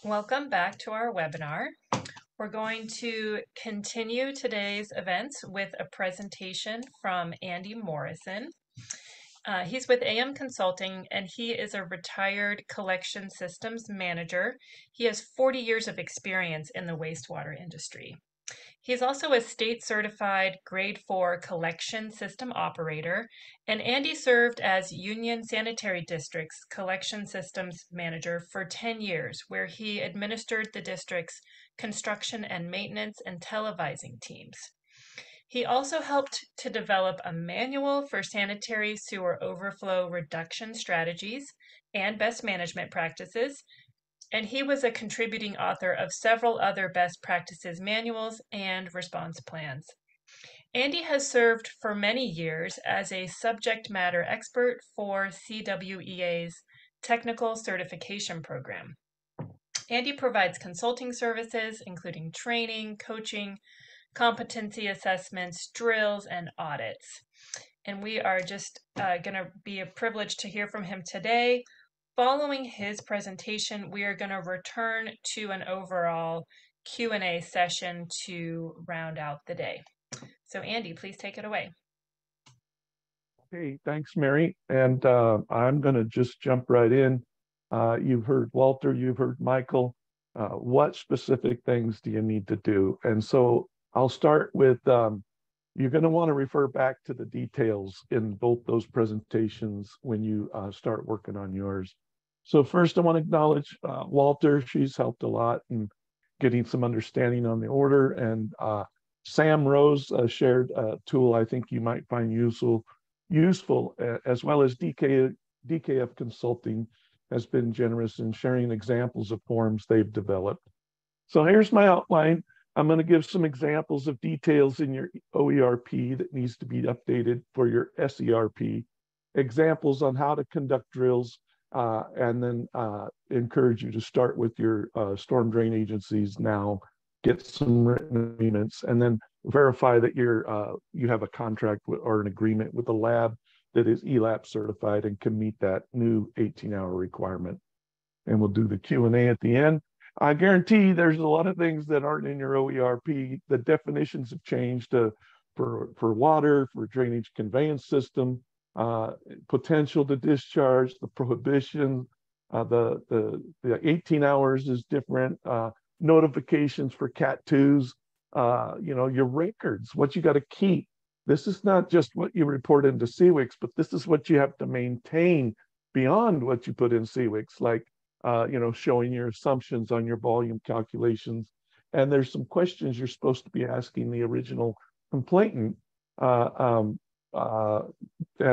Welcome back to our webinar. We're going to continue today's events with a presentation from Andy Morrison. He's with AM Consulting, and he is a retired collection systems manager. He has 40 years of experience in the wastewater industry. He's also a state certified grade 4 collection system operator, and Andy served as Union Sanitary District's collection systems manager for 10 years, where he administered the district's construction and maintenance and televising teams. He also helped to develop a manual for sanitary sewer overflow reduction strategies and best management practices, and he was a contributing author of several other best practices manuals and response plans. Andy has served for many years as a subject matter expert for CWEA's technical certification program. Andy provides consulting services, including training, coaching, competency assessments, drills, and audits. And we are just going to be a privilege to hear from him today. Following his presentation, we are going to return to an overall Q&A session to round out the day. So Andy, please take it away. Hey, thanks, Mary. And I'm going to just jump right in. You've heard Walter, you've heard Michael. What specific things do you need to do? And so I'll start with, you're going to want to refer back to the details in both those presentations when you start working on yours. So first, I want to acknowledge Walter. She's helped a lot in getting some understanding on the order. And Sam Rose shared a tool I think you might find useful, as well as DKF Consulting has been generous in sharing examples of forms they've developed. So here's my outline. I'm going to give some examples of details in your OERP that needs to be updated for your SERP, examples on how to conduct drills, and then encourage you to start with your storm drain agencies now, get some written agreements, and then verify that you have a contract or an agreement with a lab that is ELAP certified and can meet that new 18-hour requirement. And we'll do the Q&A at the end. I guarantee there's a lot of things that aren't in your OERP. The definitions have changed for water, for drainage conveyance system, potential to discharge, the prohibition, the 18 hours is different, notifications for Cat 2s, your records, what you got to keep. This is not just what you report into CWIX, but this is what you have to maintain beyond what you put in CWIX, like showing your assumptions on your volume calculations. And there's some questions you're supposed to be asking the original complainant, and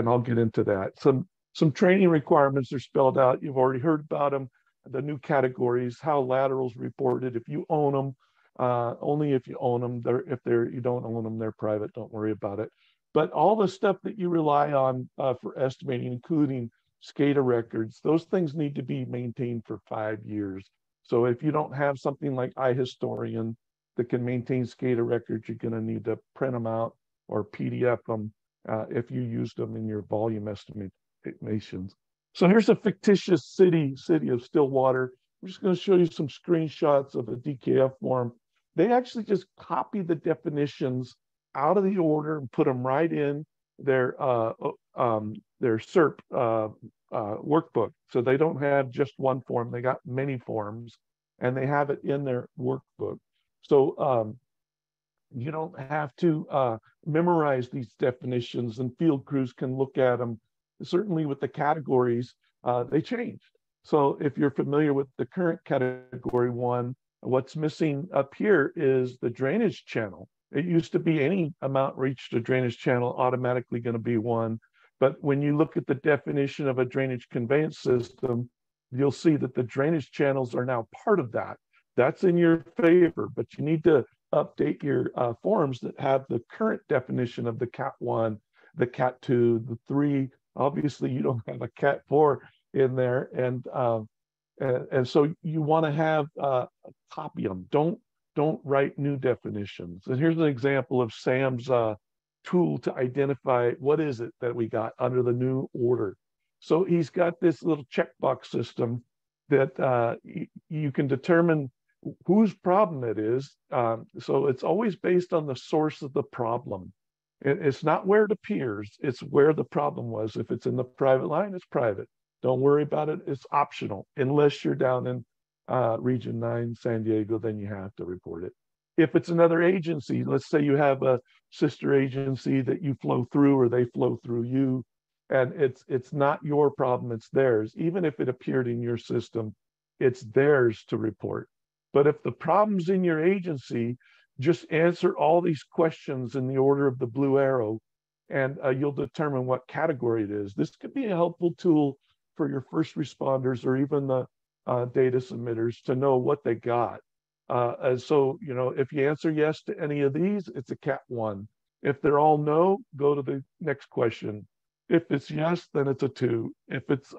I'll get into that. Some training requirements are spelled out. You've already heard about them. The new categories, how laterals reported, if you own them, only if you own them. If you don't own them, they're private. Don't worry about it. But all the stuff that you rely on for estimating, including SCADA records, those things need to be maintained for 5 years. So if you don't have something like iHistorian that can maintain SCADA records, you're going to need to print them out or PDF them if you used them in your volume estimations. So here's a fictitious city of Stillwater. I'm just going to show you some screenshots of a DKF form. They actually just copy the definitions out of the order and put them right in their SERP workbook. So they don't have just one form, they got many forms, and they have it in their workbook. So you don't have to memorize these definitions, and field crews can look at them. Certainly with the categories, they changed. So if you're familiar with the current category 1, what's missing up here is the drainage channel. It used to be any amount reached a drainage channel automatically going to be 1. But when you look at the definition of a drainage conveyance system, you'll see that the drainage channels are now part of that. That's in your favor, but you need to update your forms that have the current definition of the Cat 1, the Cat 2, the 3. Obviously, you don't have a Cat 4 in there, and so you want to have copy them. Don't write new definitions. And here's an example of Sam's tool to identify what is it that we got under the new order. So he's got this little checkbox system that you can determine whose problem it is. So it's always based on the source of the problem. It's not where it appears, it's where the problem was. If it's in the private line, it's private. Don't worry about it. It's optional. Unless you're down in Region 9, San Diego, then you have to report it. If it's another agency, let's say you have a sister agency that you flow through or they flow through you, and it's not your problem, it's theirs. Even if it appeared in your system, it's theirs to report. But if the problem's in your agency, just answer all these questions in the order of the blue arrow, and you'll determine what category it is. This could be a helpful tool for your first responders or even the data submitters to know what they got. And so, you know, if you answer yes to any of these, it's a Cat 1. If they're all no, go to the next question. If it's yes, then it's a 2. If it's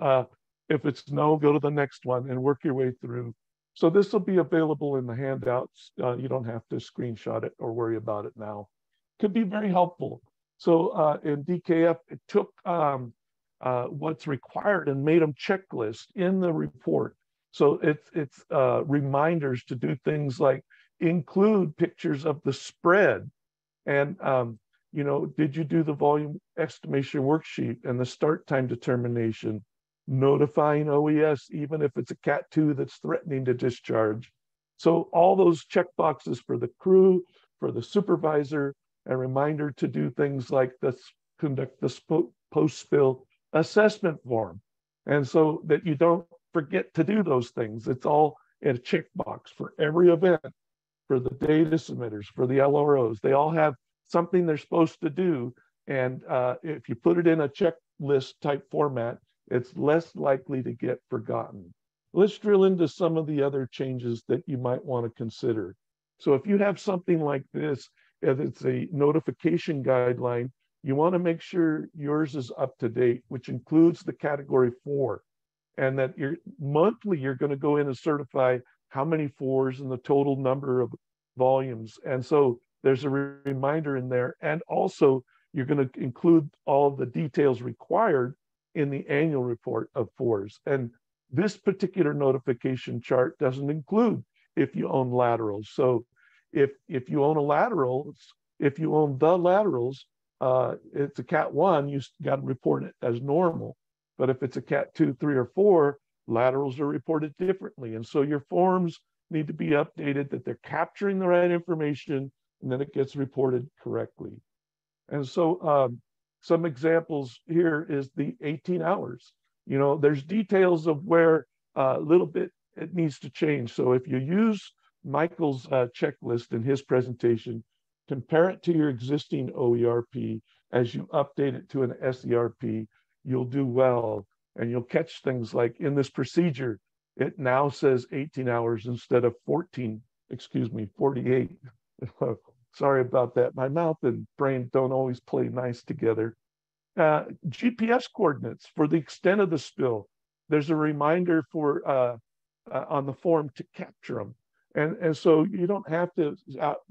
no, go to the next one and work your way through. So this will be available in the handouts. You don't have to screenshot it or worry about it now. Could be very helpful. So in DKF, it took what's required and made them checklists in the report. So it's reminders to do things like include pictures of the spread, and you know, did you do the volume estimation worksheet and the start time determination, notifying OES even if it's a Cat 2 that's threatening to discharge. So all those check boxes for the crew, for the supervisor, a reminder to do things like this, conduct the post-spill assessment form. And so that you don't forget to do those things. It's all in a checkbox for every event, for the data submitters, for the LROs. They all have something they're supposed to do. And if you put it in a checklist type format, it's less likely to get forgotten. Let's drill into some of the other changes that you might want to consider. So if you have something like this, if it's a notification guideline, you want to make sure yours is up to date, which includes the category 4, and that you're going to go in and certify how many 4s and the total number of volumes. And so there's a reminder in there. And also you're going to include all of the details required in the annual report of 4s. And this particular notification chart doesn't include if you own laterals. So if you own if you own the laterals, it's a Cat 1, you got to report it as normal. But if it's a Cat 2, 3, or 4, laterals are reported differently. And so your forms need to be updated that they're capturing the right information and then it gets reported correctly. And so some examples here is the 18 hours. You know, there's details of where a little bit it needs to change. So if you use Michael's checklist in his presentation, compare it to your existing OERP as you update it to an SERP, you'll do well. And you'll catch things like in this procedure, it now says 18 hours instead of 48. Sorry about that. My mouth and brain don't always play nice together. GPS coordinates for the extent of the spill. There's a reminder for on the form to capture them. And so you don't have to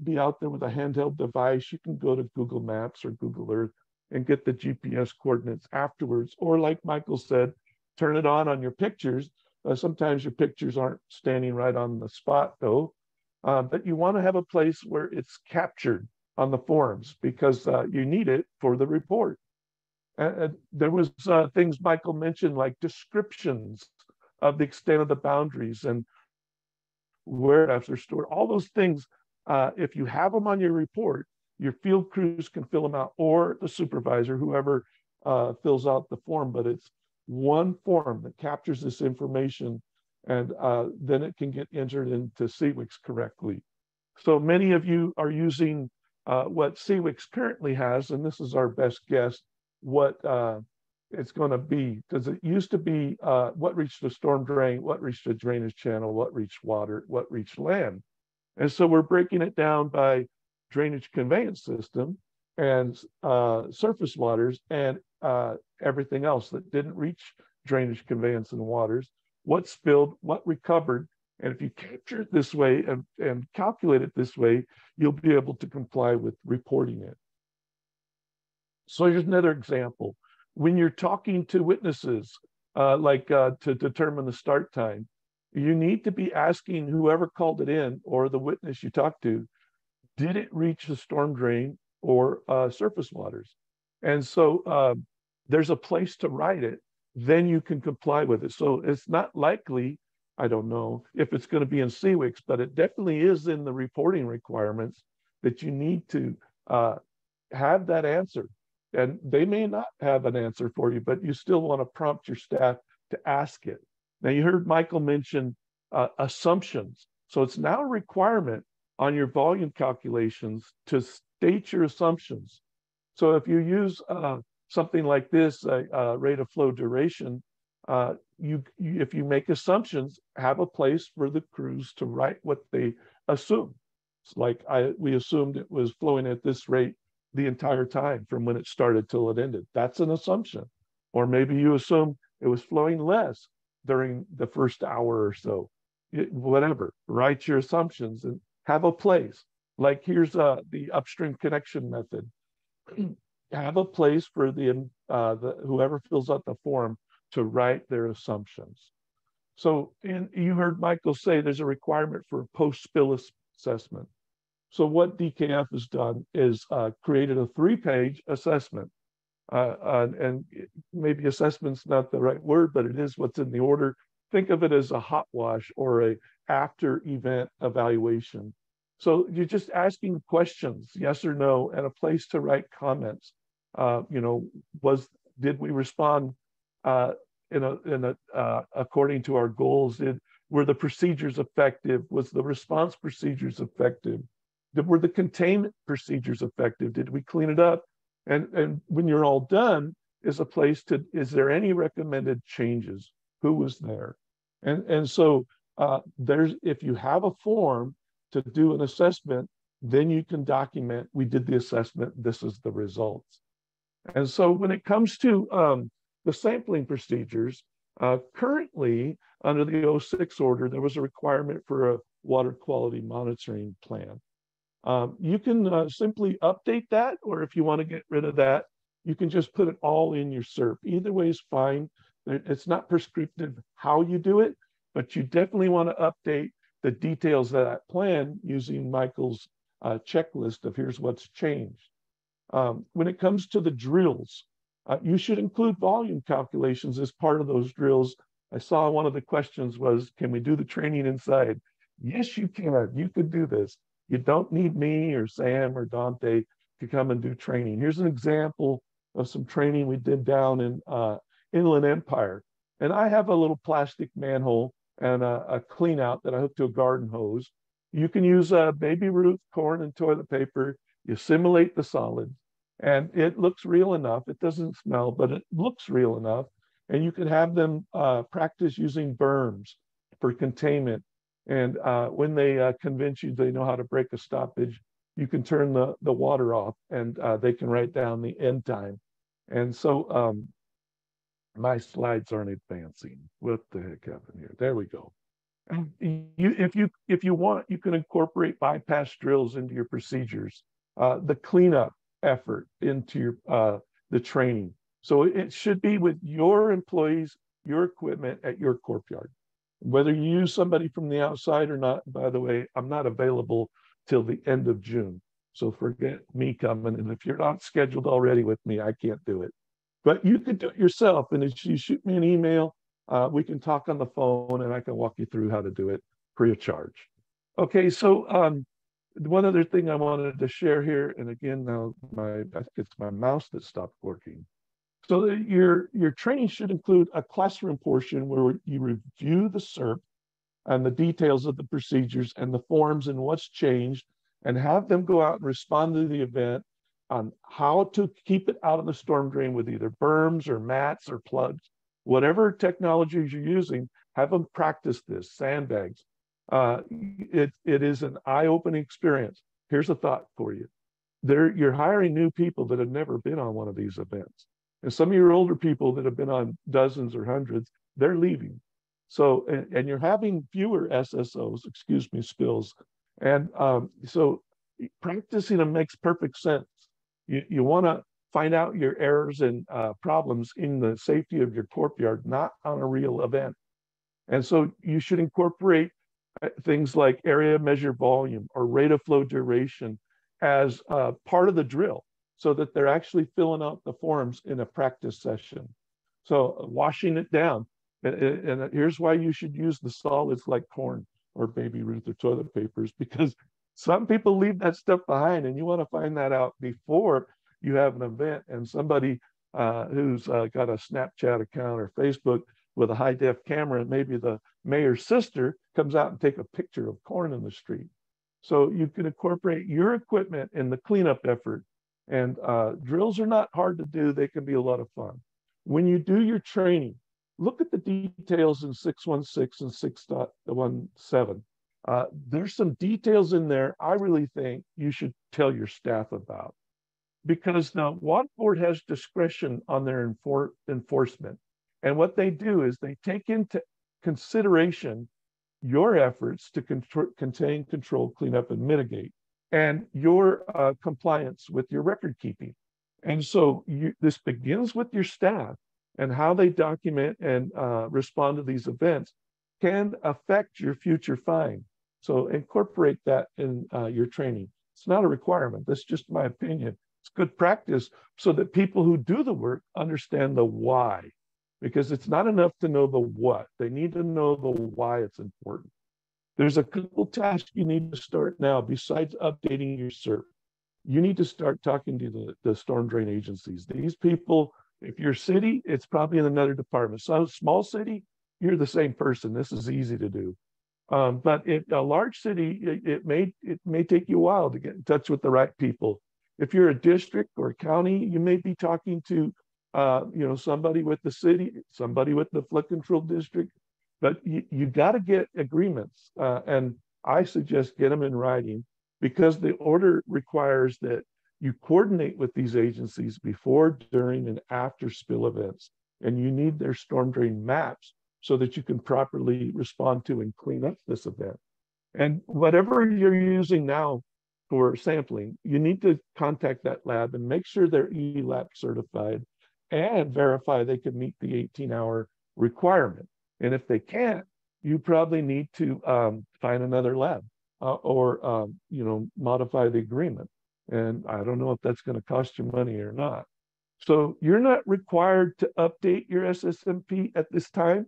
be out there with a handheld device. You can go to Google Maps or Google Earth and get the GPS coordinates afterwards. Or like Michael said, turn it on your pictures. Sometimes your pictures aren't standing right on the spot though. But you want to have a place where it's captured on the forms because you need it for the report. There was things Michael mentioned like descriptions of the extent of the boundaries and where they're stored. All those things, if you have them on your report, your field crews can fill them out, or the supervisor, whoever fills out the form, but it's one form that captures this information, and then it can get entered into CWIX correctly. So many of you are using what CWIX currently has, and this is our best guess, what it's going to be, because it used to be what reached the storm drain, what reached the drainage channel, what reached water, what reached land. And so we're breaking it down by drainage conveyance system and surface waters and everything else that didn't reach drainage conveyance and waters, what spilled, what recovered. And if you capture it this way and calculate it this way, you'll be able to comply with reporting it. So here's another example. When you're talking to witnesses, to determine the start time, You need to be asking whoever called it in or the witness you talked to, did it reach the storm drain or surface waters? And so there's a place to write it, then you can comply with it. So it's not likely, I don't know if it's going to be in CWICS, but it definitely is in the reporting requirements that you need to have that answer. And they may not have an answer for you, but you still want to prompt your staff to ask it. Now, you heard Michael mention assumptions. So it's now a requirement on your volume calculations to state your assumptions. So if you use something like this, rate of flow duration, if you make assumptions, have a place for the crews to write what they assume. It's like we assumed it was flowing at this rate the entire time from when it started till it ended. That's an assumption. Or maybe you assume it was flowing less during the first hour or so. Whatever, write your assumptions and have a place. Like here's the upstream connection method. Have a place for the whoever fills out the form to write their assumptions. So you heard Michael say there's a requirement for post-spill assessment. So what DKF has done is created a 3-page assessment. And maybe assessment's not the right word, but it is what's in the order. Think of it as a hot wash or a after event evaluation. So you're just asking questions, yes or no, and a place to write comments. Did we respond according to our goals? Were the procedures effective? Was the response procedures effective? Were the containment procedures effective? Did we clean it up? And when you're all done, is there any recommended changes? Who was there? And so if you have a form to do an assessment, then you can document, we did the assessment, this is the results. And so when it comes to the sampling procedures, currently under the 06 order, there was a requirement for a water quality monitoring plan. You can simply update that, or if you want to get rid of that, you can just put it all in your SERP. Either way is fine. It's not prescriptive how you do it, but you definitely want to update the details of that plan using Michael's checklist of here's what's changed. When it comes to the drills, you should include volume calculations as part of those drills. I saw one of the questions was, can we do the training inside? Yes, you can. You could do this. You don't need me or Sam or Dante to come and do training. Here's an example of some training we did down in Inland Empire. And I have a little plastic manhole and a clean out that I hook to a garden hose. You can use baby Ruth, corn, and toilet paper. You simulate the solids, and it looks real enough. It doesn't smell, but it looks real enough. And you can have them practice using berms for containment. And when they convince you they know how to break a stoppage, you can turn the water off, and they can write down the end time. And so my slides aren't advancing. What the heck happened here? There we go. If you want, you can incorporate bypass drills into your procedures, the cleanup effort into your the training. So it should be with your employees, your equipment at your corp yard. Whether you use somebody from the outside or not, by the way, I'm not available till the end of June. So forget me coming. And if you're not scheduled already with me, I can't do it. But you can do it yourself. And if you shoot me an email, we can talk on the phone and I can walk you through how to do it free of charge. Okay, so one other thing I wanted to share here, and again, now I think it's my mouse that stopped working. So your training should include a classroom portion where you review the SERP and the details of the procedures and the forms and what's changed, and have them go out and respond to the event on how to keep it out of the storm drain with either berms or mats or plugs. Whatever technologies you're using, have them practice this, sandbags. It is an eye-opening experience. Here's a thought for you. You're hiring new people that have never been on one of these events. And some of your older people that have been on dozens or hundreds, they're leaving. So, and you're having fewer SSOs, spills. And so practicing them makes perfect sense. You want to find out your errors and problems in the safety of your corp yard, not on a real event. And so you should incorporate things like area measure volume or rate of flow duration as part of the drill so that they're actually filling out the forms in a practice session. So washing it down. And here's why you should use the solids like corn or Baby Ruth or toilet papers, because some people leave that stuff behind, and you want to find that out before you have an event. And somebody who's got a Snapchat account or Facebook with a high def camera, and maybe the mayor's sister comes out and take a picture of corn in the street. So you can incorporate your equipment in the cleanup effort. And drills are not hard to do. They can be a lot of fun. When you do your training, look at the details in 616 and 6.17. There's some details in there I really think you should tell your staff about, because now water board has discretion on their enforcement. And what they do is they take into consideration your efforts to contain, control, clean up, and mitigate, and your compliance with your record keeping. And so this begins with your staff, and how they document and respond to these events can affect your future fine. So incorporate that in your training. It's not a requirement. That's just my opinion. It's good practice so that people who do the work understand the why, because it's not enough to know the what. They need to know the why it's important. There's a couple tasks you need to start now besides updating your CERT. You need to start talking to the storm drain agencies. These people, if you're city, it's probably in another department. So small city, you're the same person. This is easy to do. But in a large city, it may take you a while to get in touch with the right people. If you're a district or a county, you may be talking to somebody with the city, somebody with the flood control district, but you got to get agreements. And I suggest get them in writing, because the order requires that you coordinate with these agencies before, during, and after spill events. And you need their storm drain maps so that you can properly respond to and clean up this event. And whatever you're using now for sampling, you need to contact that lab and make sure they're ELAP certified and verify they can meet the 18-hour requirement. And if they can't, you probably need to find another lab or modify the agreement. And I don't know if that's going to cost you money or not. So you're not required to update your SSMP at this time.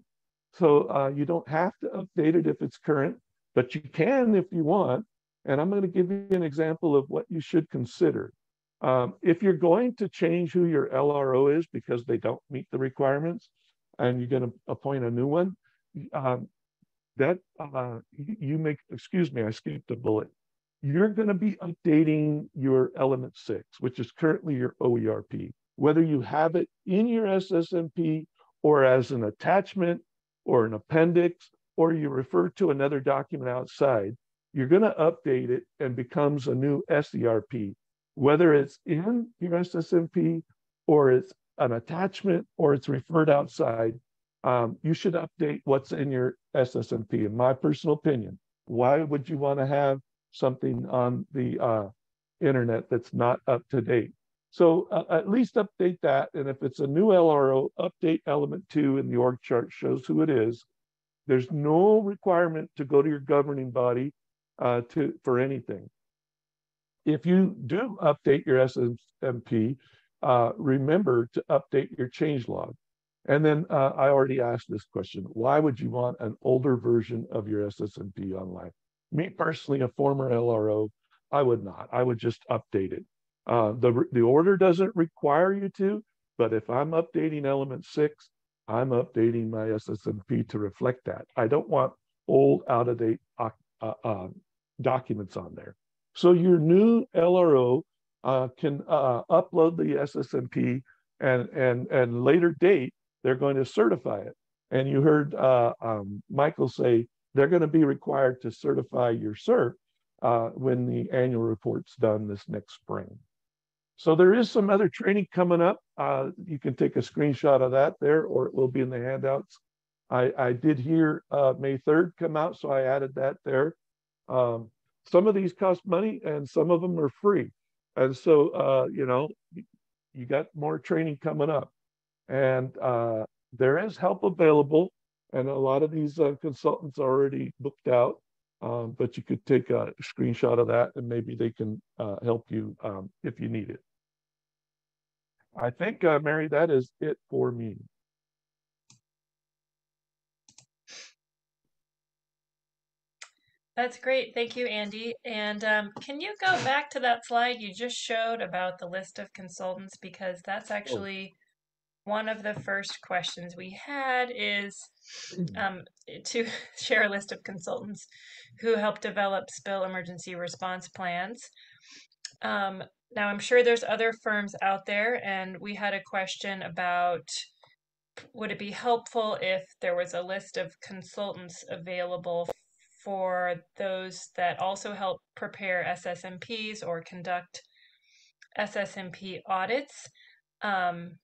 So you don't have to update it if it's current, but you can if you want. And I'm going to give you an example of what you should consider. If you're going to change who your LRO is because they don't meet the requirements, and you're going to appoint a new one, excuse me, I skipped a bullet. You're going to be updating your element 6, which is currently your OERP. Whether you have it in your SSMP or as an attachment or an appendix, or you refer to another document outside, you're going to update it and becomes a new SERP. Whether it's in your SSMP or it's an attachment or it's referred outside, you should update what's in your SSMP. In my personal opinion, why would you want to have something on the internet that's not up to date? So at least update that. And if it's a new LRO, update element 2 in the org chart, shows who it is. There's no requirement to go to your governing body for anything. If you do update your SSMP, remember to update your change log. And then I already asked this question: why would you want an older version of your SSMP online? Me personally, a former LRO, I would not. I would just update it. The order doesn't require you to, but if I'm updating element 6, I'm updating my SSMP to reflect that. I don't want old, out-of-date documents on there. So your new LRO can upload the SSMP, and later date, they're going to certify it. And you heard Michael say they're going to be required to certify your CERT when the annual report's done this next spring. So there is some other training coming up. You can take a screenshot of that there, or it will be in the handouts. I did hear May 3rd come out, so I added that there. Some of these cost money and some of them are free. And so, you got more training coming up. And there is help available. And a lot of these consultants are already booked out, but you could take a screenshot of that and maybe they can help you if you need it. I think, Mary, that is it for me. That's great. Thank you, Andy. And can you go back to that slide you just showed about the list of consultants? Because that's Oh, actually one of the first questions we had is to share a list of consultants who help develop spill emergency response plans. Um, Now, I'm sure there's other firms out there, and we had a question about would it be helpful if there was a list of consultants available for those that also help prepare SSMPs or conduct SSMP audits? Um,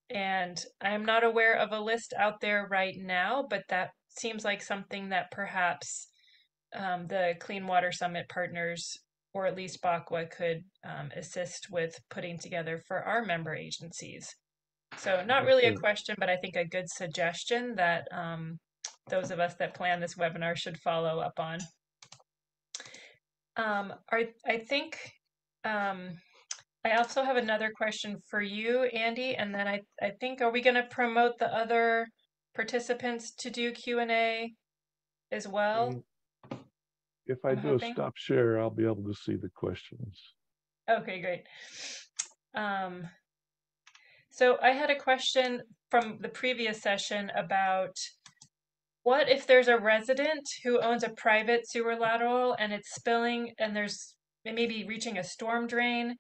and I'm not aware of a list out there right now, but that seems like something that perhaps the Clean Water Summit partners, or at least BACWA, could assist with putting together for our member agencies. So not yes, really a sir. question, but I think a good suggestion that those of us that plan this webinar should follow up on. I think I also have another question for you, Andy, and then I think, are we going to promote the other participants to do Q&A as well? And if I I'm do a hoping. stop share, I'll be able to see the questions. Okay, great. Um, so I had a question from the previous session about what if there's a resident who owns a private sewer lateral and it's spilling and there's it may be reaching a storm drain?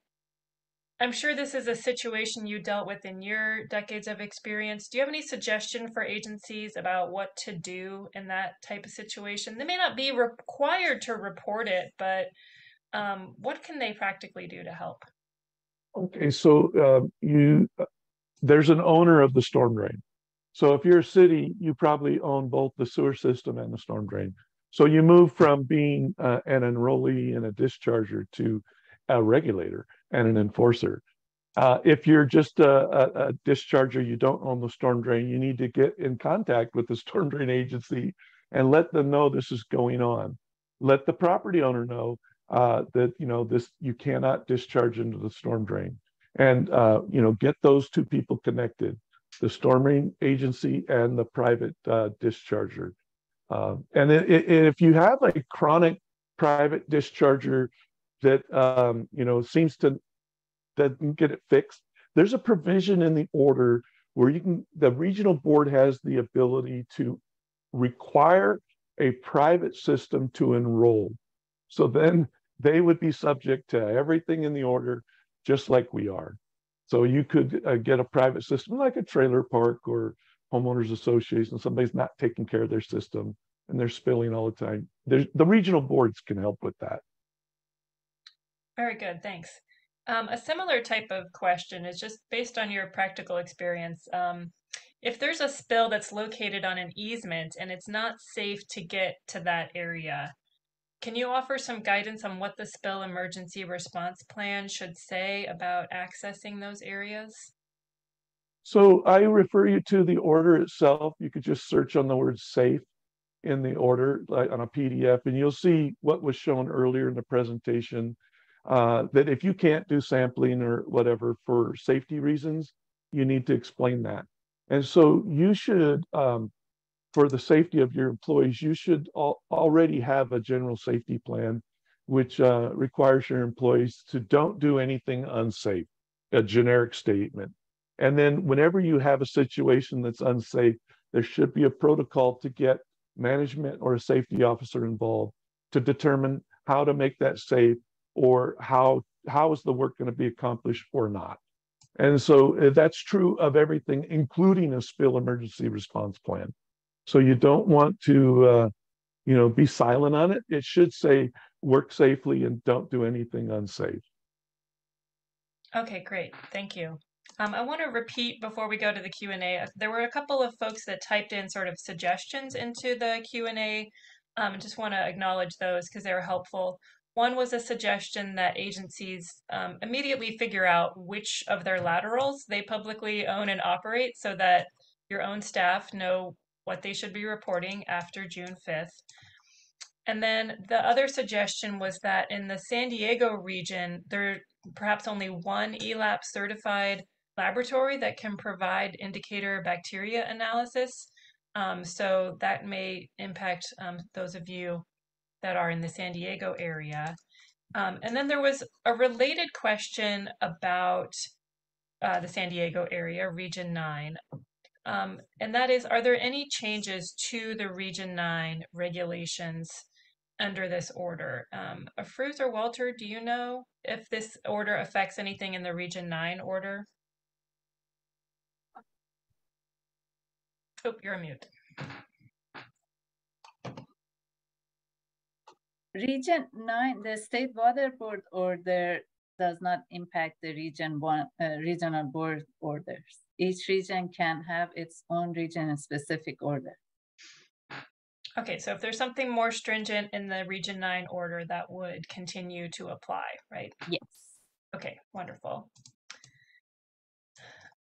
I'm sure this is a situation you dealt with in your decades of experience. Do you have any suggestion for agencies about what to do in that type of situation? They may not be required to report it, but what can they practically do to help? Okay, so there's an owner of the storm drain. So if you're a city, you probably own both the sewer system and the storm drain. So you move from being an enrollee and a discharger to a regulator and an enforcer. If you're just a discharger, you don't own the storm drain, you need to get in contact with the storm drain agency and let them know this is going on. Let the property owner know that this you cannot discharge into the storm drain, and get those two people connected, the storm drain agency and the private discharger. And if you have a chronic private discharger that seems to doesn't get it fixed, there's a provision in the order where the regional board has the ability to require a private system to enroll. So then they would be subject to everything in the order, just like we are. So you could get a private system like a trailer park or homeowners association. Somebody's not taking care of their system and they're spilling all the time. The regional boards can help with that. Very good, thanks. A similar type of question is just based on your practical experience. If there's a spill that's located on an easement and it's not safe to get to that area, can you offer some guidance on what the spill emergency response plan should say about accessing those areas? So I refer you to the order itself. You could just search on the word safe in the order, like on a PDF, and you'll see what was shown earlier in the presentation, that if you can't do sampling or whatever for safety reasons, you need to explain that. And so you should, for the safety of your employees, you should already have a general safety plan, which requires your employees to don't do anything unsafe, a generic statement. And then whenever you have a situation that's unsafe, there should be a protocol to get management or a safety officer involved to determine how to make that safe, or how is the work going to be accomplished or not. And so that's true of everything, including a spill emergency response plan. So you don't want to be silent on it. It should say work safely and don't do anything unsafe. Okay, great. Thank you. I want to repeat before we go to the Q&A. There were a couple of folks that typed in sort of suggestions into the Q&A. I just want to acknowledge those because they were helpful. One was a suggestion that agencies immediately figure out which of their laterals they publicly own and operate so that your own staff know what they should be reporting after June 5th. And then the other suggestion was that in the San Diego region, there perhaps only one ELAP certified laboratory that can provide indicator bacteria analysis. So that may impact those of you that are in the San Diego area. And then there was a related question about the San Diego area, Region 9. And that is, are there any changes to the Region 9 regulations under this order? Afrooz or Walter, do you know if this order affects anything in the Region 9 order? Oh, you're on mute. Region 9, the State Water Board order does not impact the regional board orders. Each region can have its own region-specific order. Okay, so if there's something more stringent in the Region 9 order, that would continue to apply, right? Yes. Okay, wonderful.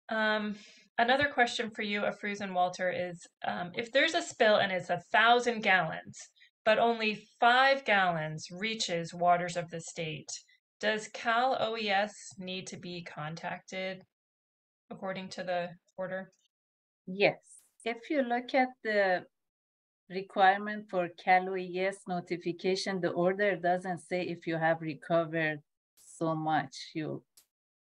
Another question for you, Afrooz and Walter, is if there's a spill and it's 1,000 gallons, but only 5 gallons reaches waters of the state, does Cal OES need to be contacted according to the order? Yes. If you look at the requirement for Cal OES notification, the order doesn't say if you have recovered so much, you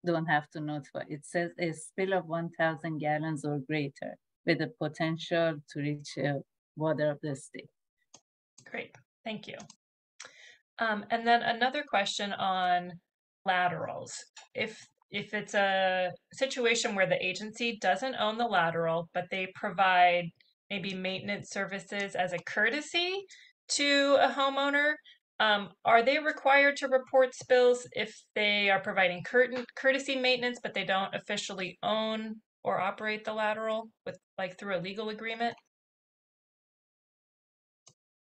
don't have to notify. It says a spill of 1,000 gallons or greater with the potential to reach water of the state. Great, thank you. And then another question on laterals. If it's a situation where the agency doesn't own the lateral, but they provide maybe maintenance services as a courtesy to a homeowner, are they required to report spills if they are providing courtesy maintenance, but they don't officially own or operate the lateral with through a legal agreement?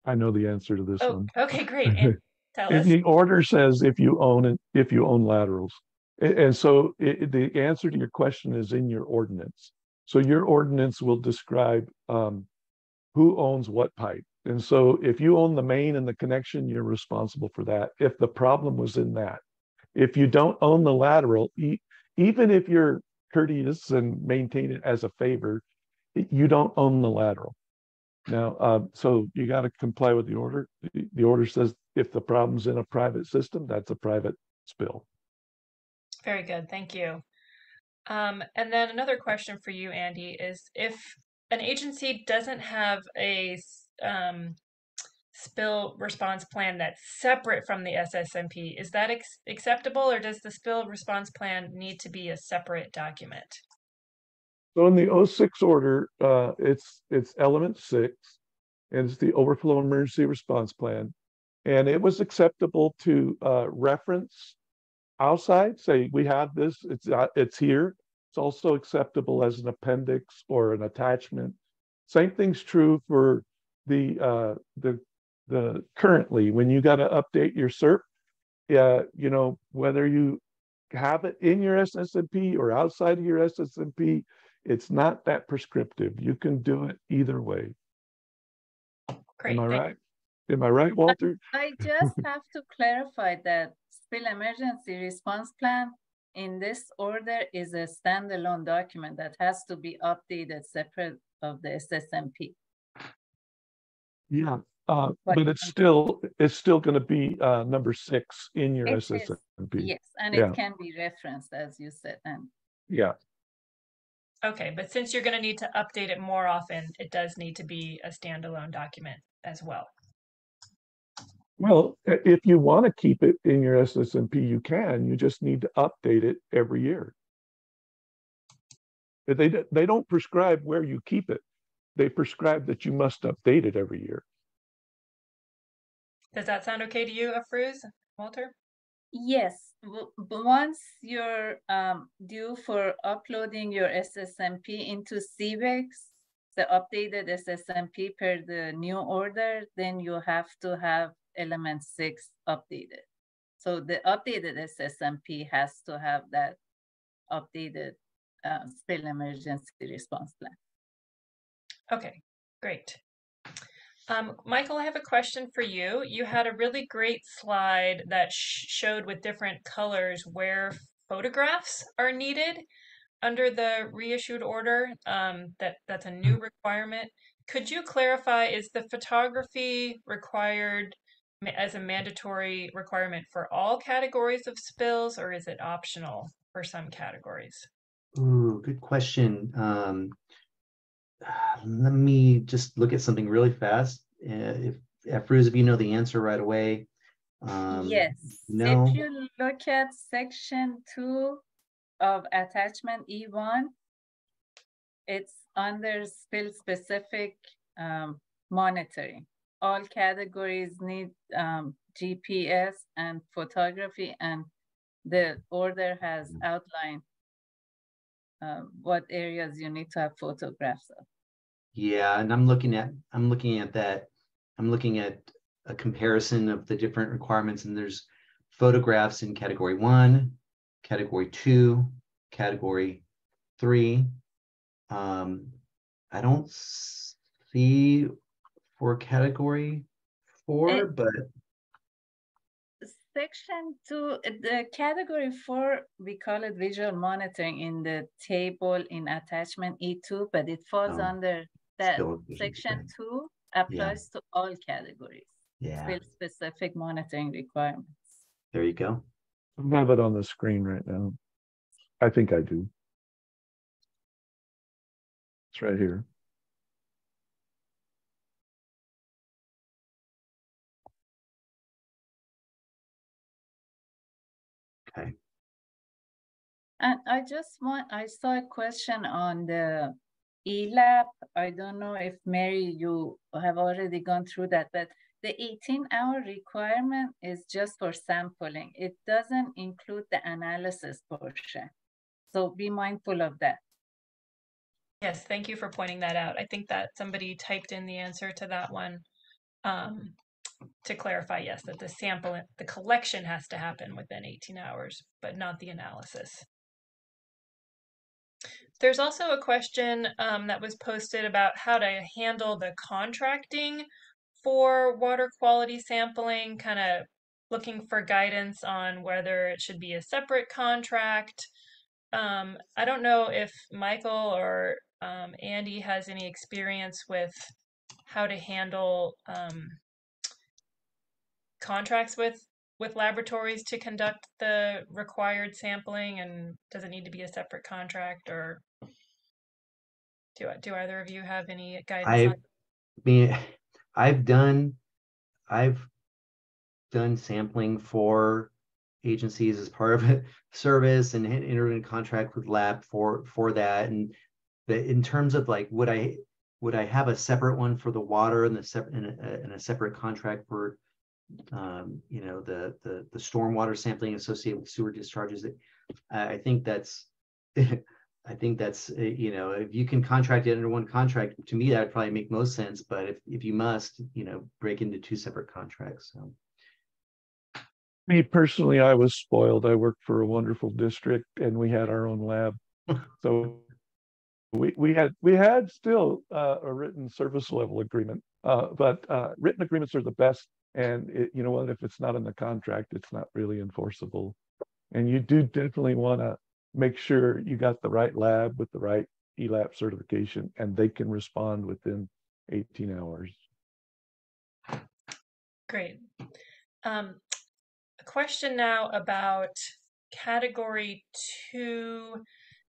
I know the answer to this one. Okay, great. And tell us. The order says if you own it, if you own laterals. And so the answer to your question is in your ordinance. So your ordinance will describe who owns what pipe. And so if you own the main and the connection, you're responsible for that. If the problem was in that, if you don't own the lateral, even if you're courteous and maintain it as a favor, you don't own the lateral. Now, so you got to comply with the order. The order says if the problem's in a private system, that's a private spill. Very good, thank you. And then another question for you, Andy, is if an agency doesn't have a spill response plan that's separate from the SSMP, is that acceptable, or does the spill response plan need to be a separate document? So in the 06 order, it's element 6, and it's the overflow emergency response plan. And it was acceptable to reference outside, say we have this, it's here. It's also acceptable as an appendix or an attachment. Same thing's true for the currently when you got to update your SERP. You know, whether you have it in your SSMP or outside of your SSMP, it's not that prescriptive. You can do it either way. Great. Am I right? Am I right, Walter? I just have to clarify that spill emergency response plan in this order is a standalone document that has to be updated separate of the SSMP. Yeah, but it's still going to be number 6 in your SSMP. Yes, and it can be referenced as you said. And yeah. Okay, but since you're going to need to update it more often, it does need to be a standalone document as well. Well, if you want to keep it in your SSMP, you can. You just need to update it every year. They don't prescribe where you keep it. They prescribe that you must update it every year. Does that sound okay to you, Afrooz, Walter? Yes, but once you're due for uploading your SSMP into CVEX, the updated SSMP per the new order, then you have to have element 6 updated. So the updated SSMP has to have that updated spill emergency response plan. Okay, Great. Michael, I have a question for you. You had a really great slide that showed with different colors where photographs are needed under the reissued order. That's a new requirement. Could you clarify, is the photography required as a mandatory requirement for all categories of spills, or is it optional for some categories? Ooh, good question. Let me just look at something really fast. If Afruz, if you know the answer right away. Yes, No. if you look at section 2 of attachment E1, it's under spill specific monitoring. All categories need GPS and photography, and the order has outlined what areas you need to have photographs of. Yeah, and I'm looking at that. I'm looking at a comparison of the different requirements, and there's photographs in category 1, category 2, category 3. I don't see for category 4, but Section 2, the category 4, we call it visual monitoring in the table in attachment E2, but it falls under that. Section 2 applies to all categories. Spill specific monitoring requirements. There you go. I have it on the screen right now. I think I do. It's right here. Okay. And I saw a question on the ELAP. I don't know if Mary, you have already gone through that, but the 18-hour requirement is just for sampling. It doesn't include the analysis portion. So be mindful of that. Yes, thank you for pointing that out. I think that somebody typed in the answer to that one to clarify, yes, that the collection has to happen within 18 hours, but not the analysis. There's also a question that was posted about how to handle the contracting for water quality sampling, kind of looking for guidance on whether it should be a separate contract. I don't know if Michael or Andy has any experience with how to handle contracts with laboratories to conduct the required sampling, and does it need to be a separate contract, or do either of you have any guidance on? I mean, I've done sampling for agencies as part of a service and entered in contract with lab for that. And in terms of like, would I have a separate one for the water and a separate contract for the stormwater sampling associated with sewer discharges? I think that's if you can contract it under one contract, to me that would probably make most sense. But if you must, break into 2 separate contracts. So. Me personally, I was spoiled. I worked for a wonderful district, and we had our own lab. So we had still a written service level agreement, but written agreements are the best. And you know what? If it's not in the contract, it's not really enforceable. And you do definitely want to make sure you got the right lab with the right ELAP certification, and they can respond within 18 hours. Great. A question now about category 2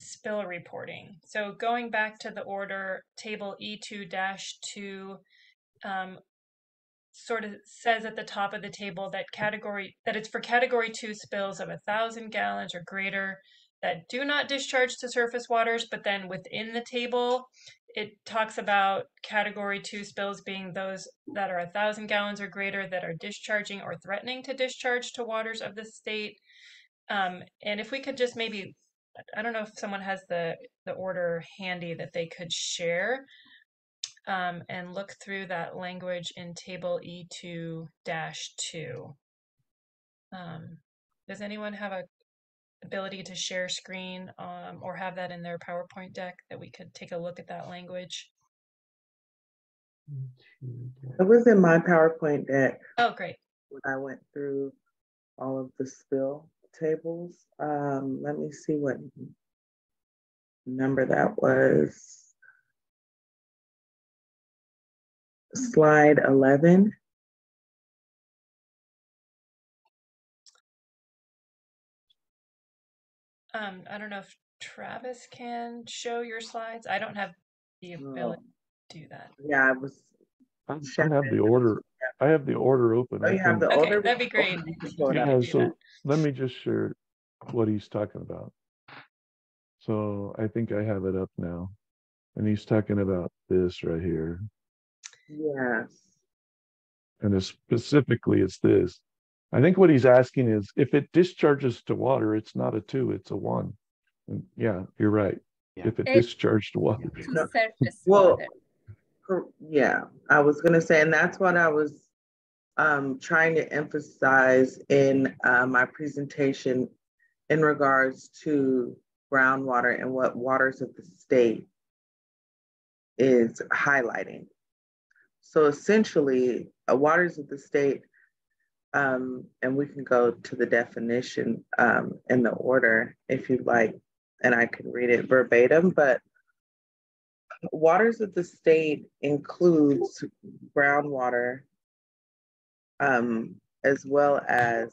spill reporting. So going back to the order, table E2-2 sort of says at the top of the table that it's for category 2 spills of 1,000 gallons or greater that do not discharge to surface waters, but then within the table, it talks about category 2 spills being those that are 1,000 gallons or greater that are discharging or threatening to discharge to waters of the state. And if we could just maybe, I don't know if someone has the order handy that they could share, and look through that language in table E2-2. Does anyone have a ability to share screen or have that in their PowerPoint deck that we could take a look at that language? It was in my PowerPoint deck Oh, great. when I went through all of the spill tables. Let me see what number that was. Slide 11. I don't know if Travis can show your slides. I don't have the ability to do that. Yeah, I was. I have the order. I have the order open. Oh, you have the Okay, order? that'd be great. Yeah, so let me just share what he's talking about. So I think I have it up now. And he's talking about this right here. Yes. And specifically, it's this. I think what he's asking is if it discharges to water, it's not a 2, it's a 1. And yeah, you're right. Yeah. If it discharged to water. To surface Well, water. yeah, I was going to say, and that's what I was trying to emphasize in my presentation in regards to groundwater and what Waters of the State is highlighting. So essentially, Waters of the State, and we can go to the definition in the order if you'd like, and I can read it verbatim, but Waters of the State includes groundwater as well as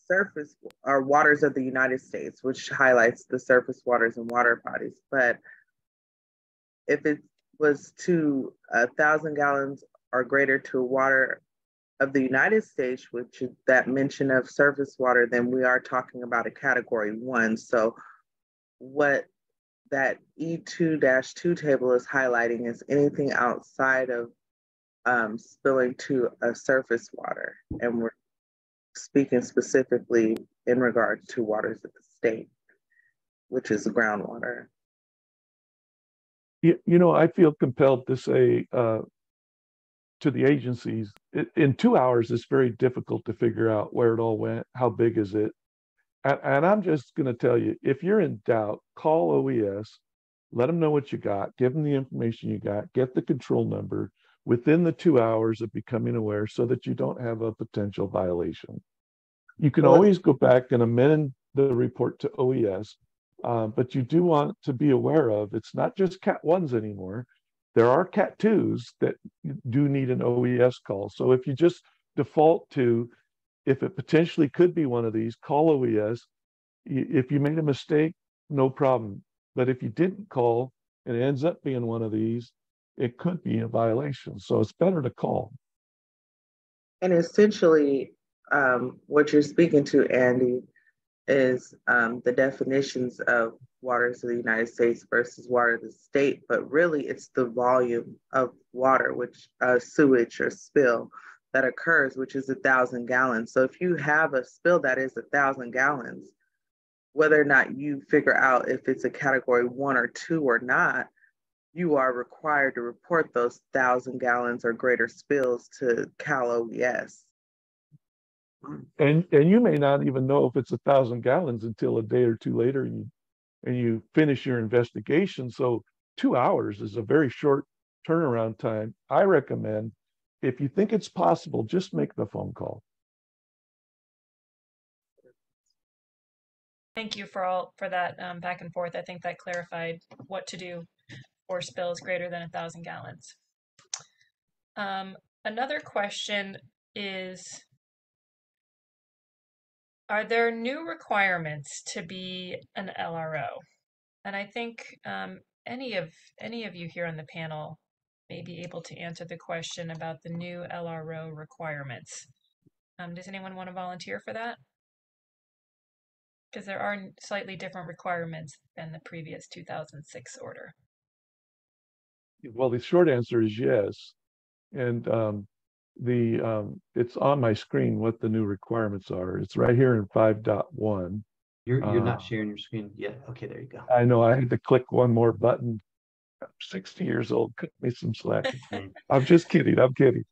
surface or waters of the United States, which highlights the surface waters and water bodies. But if it was to 1,000 gallons or greater to water of the United States, which is that mention of surface water, then we are talking about a category 1. So what that E2-2 table is highlighting is anything outside of spilling to a surface water. And we're speaking specifically in regards to waters of the state, which is groundwater. You know, I feel compelled to say to the agencies, in 2 hours, it's very difficult to figure out where it all went, how big is it. And I'm just going to tell you, if you're in doubt, call OES, let them know what you got, give them the information you got, get the control number within the 2 hours of becoming aware so that you don't have a potential violation. You can always go back and amend the report to OES, but you do want to be aware of it's not just Cat 1s anymore. There are Cat 2s that do need an OES call. So if you just default to, if it potentially could be one of these, call OES. If you made a mistake, no problem. But if you didn't call and it ends up being one of these, it could be a violation. So it's better to call. And essentially, what you're speaking to, Andy, is the definitions of waters of the United States versus water of the state, but really it's the volume of water, which sewage or spill that occurs, which is 1,000 gallons. So if you have a spill that is 1,000 gallons, whether or not you figure out if it's a category 1 or 2 or not, you are required to report those 1,000 gallons or greater spills to Cal OES. And you may not even know if it's 1,000 gallons until a day or two later, and you finish your investigation. So 2 hours is a very short turnaround time. I recommend, if you think it's possible, just make the phone call. Thank you for that back and forth. I think that clarified what to do for spills greater than 1,000 gallons. Another question is, are there new requirements to be an LRO? And I think any of you here on the panel may be able to answer the question about the new LRO requirements. Does anyone want to volunteer for that? Because there are slightly different requirements than the previous 2006 order. Well, the short answer is yes. And it's on my screen what the new requirements are. It's right here in 5.1. You're not sharing your screen yet. Okay, there you go. I know I had to click one more button. I'm 60 years old. Cut me some slack. I'm just kidding. I'm kidding.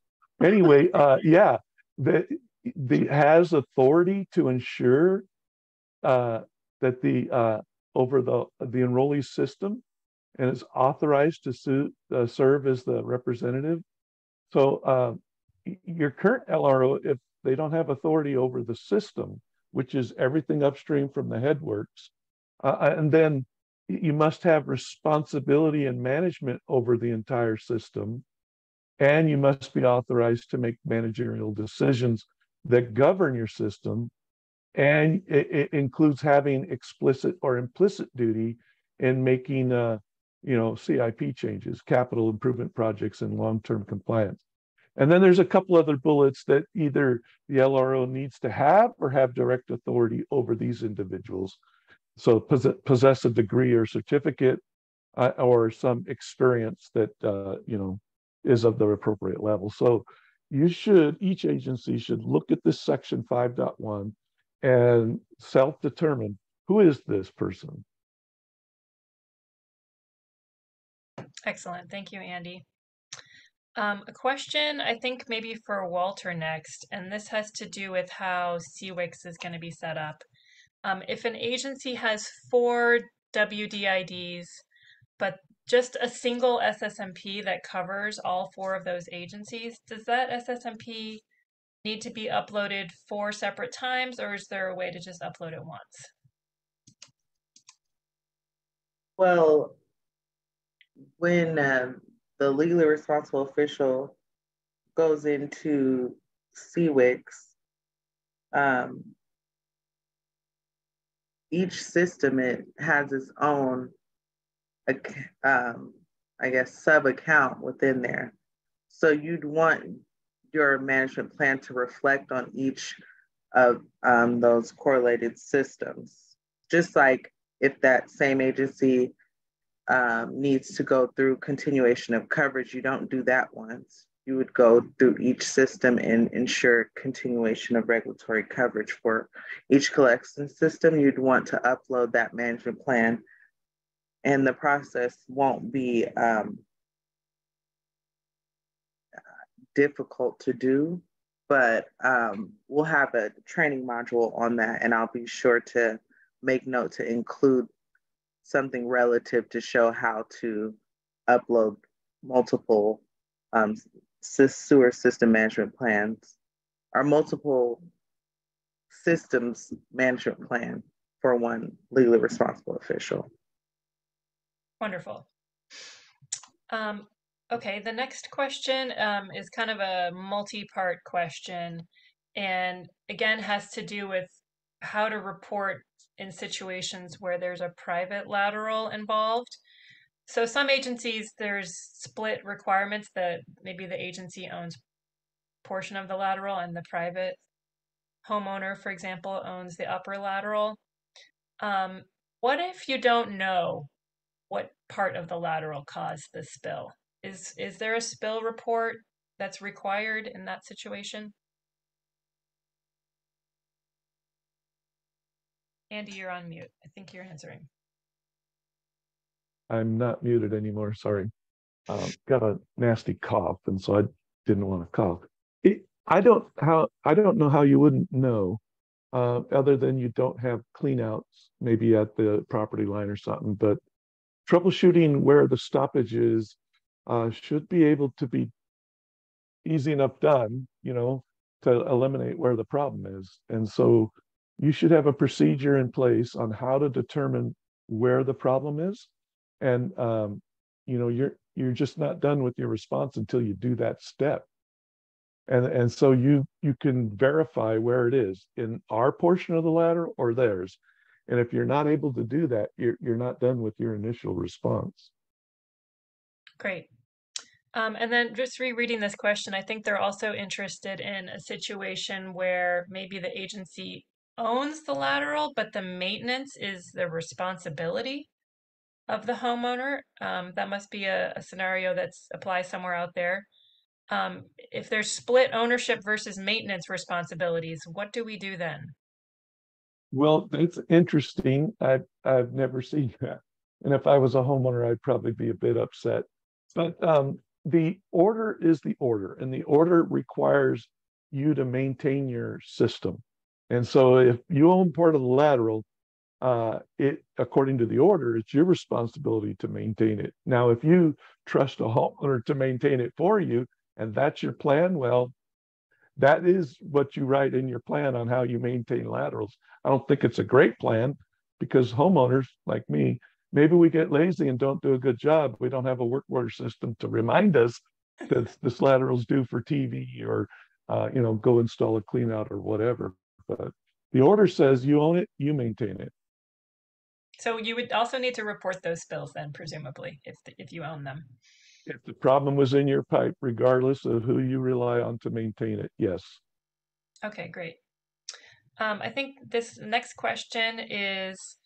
Anyway, yeah, the has authority to ensure that the over the enrollee system and is authorized to serve as the representative. So your current LRO, if they don't have authority over the system, which is everything upstream from the headworks, and then you must have responsibility and management over the entire system, and you must be authorized to make managerial decisions that govern your system, and it includes having explicit or implicit duty in making CIP changes, capital improvement projects, and long-term compliance. And then there's a couple other bullets that either the LRO needs to have or have direct authority over these individuals. So possess a degree or certificate or some experience that is of the appropriate level. So each agency should look at this section 5.1 and self-determine, who is this person? Excellent. Thank you, Andy. A question, I think maybe for Walter next, and this has to do with how CWICS is going to be set up. If an agency has 4 WDIDs, but just a single SSMP that covers all 4 of those agencies, does that SSMP need to be uploaded 4 separate times, or is there a way to just upload it once? Well, when the legally responsible official goes into CWICS, each system, it has its own, sub-account within there. So you'd want your management plan to reflect on each of those correlated systems. Just like if that same agency needs to go through continuation of coverage, you don't do that once. You would go through each system and ensure continuation of regulatory coverage for each collection system. You'd want to upload that management plan, and the process won't be difficult to do, but we'll have a training module on that, and I'll be sure to make note to include something relative to show how to upload multiple sewer system management plans or multiple systems management plan for one legally responsible official. Wonderful. Okay, the next question is kind of a multi-part question, and again has to do with how to report in situations where there's a private lateral involved. So some agencies, there's split requirements that maybe the agency owns a portion of the lateral and the private homeowner, for example, owns the upper lateral. What if you don't know what part of the lateral caused the spill? Is there a spill report that's required in that situation? Andy, you're on mute. I think you're answering. I'm not muted anymore, sorry. Got a nasty cough, and so I didn't want to cough. I don't know how you wouldn't know, other than you don't have cleanouts, maybe at the property line or something, but troubleshooting where the stoppage is should be able to be easy enough done, to eliminate where the problem is. And so you should have a procedure in place on how to determine where the problem is. And you're just not done with your response until you do that step. And so you can verify where it is in our portion of the lateral or theirs. And if you're not able to do that, you're not done with your initial response. Great. And then just rereading this question, I think they're also interested in a situation where maybe the agency owns the lateral, but the maintenance is the responsibility of the homeowner. That must be a scenario that applies somewhere out there. If there's split ownership versus maintenance responsibilities, what do we do then? Well, it's interesting. I've never seen that. And if I was a homeowner, I'd probably be a bit upset. But the order is the order, and the order requires you to maintain your system. And so if you own part of the lateral, it, according to the order, it's your responsibility to maintain it. Now, if you trust a homeowner to maintain it for you, and that's your plan, well, that is what you write in your plan on how you maintain laterals. I don't think it's a great plan because homeowners like me, maybe we get lazy and don't do a good job. We don't have a work order system to remind us that this lateral's due for TV or, go install a clean out or whatever. But the order says you own it, you maintain it. So you would also need to report those spills then, presumably, if you own them. If the problem was in your pipe, regardless of who you rely on to maintain it, yes. Okay, great. I think this next question is,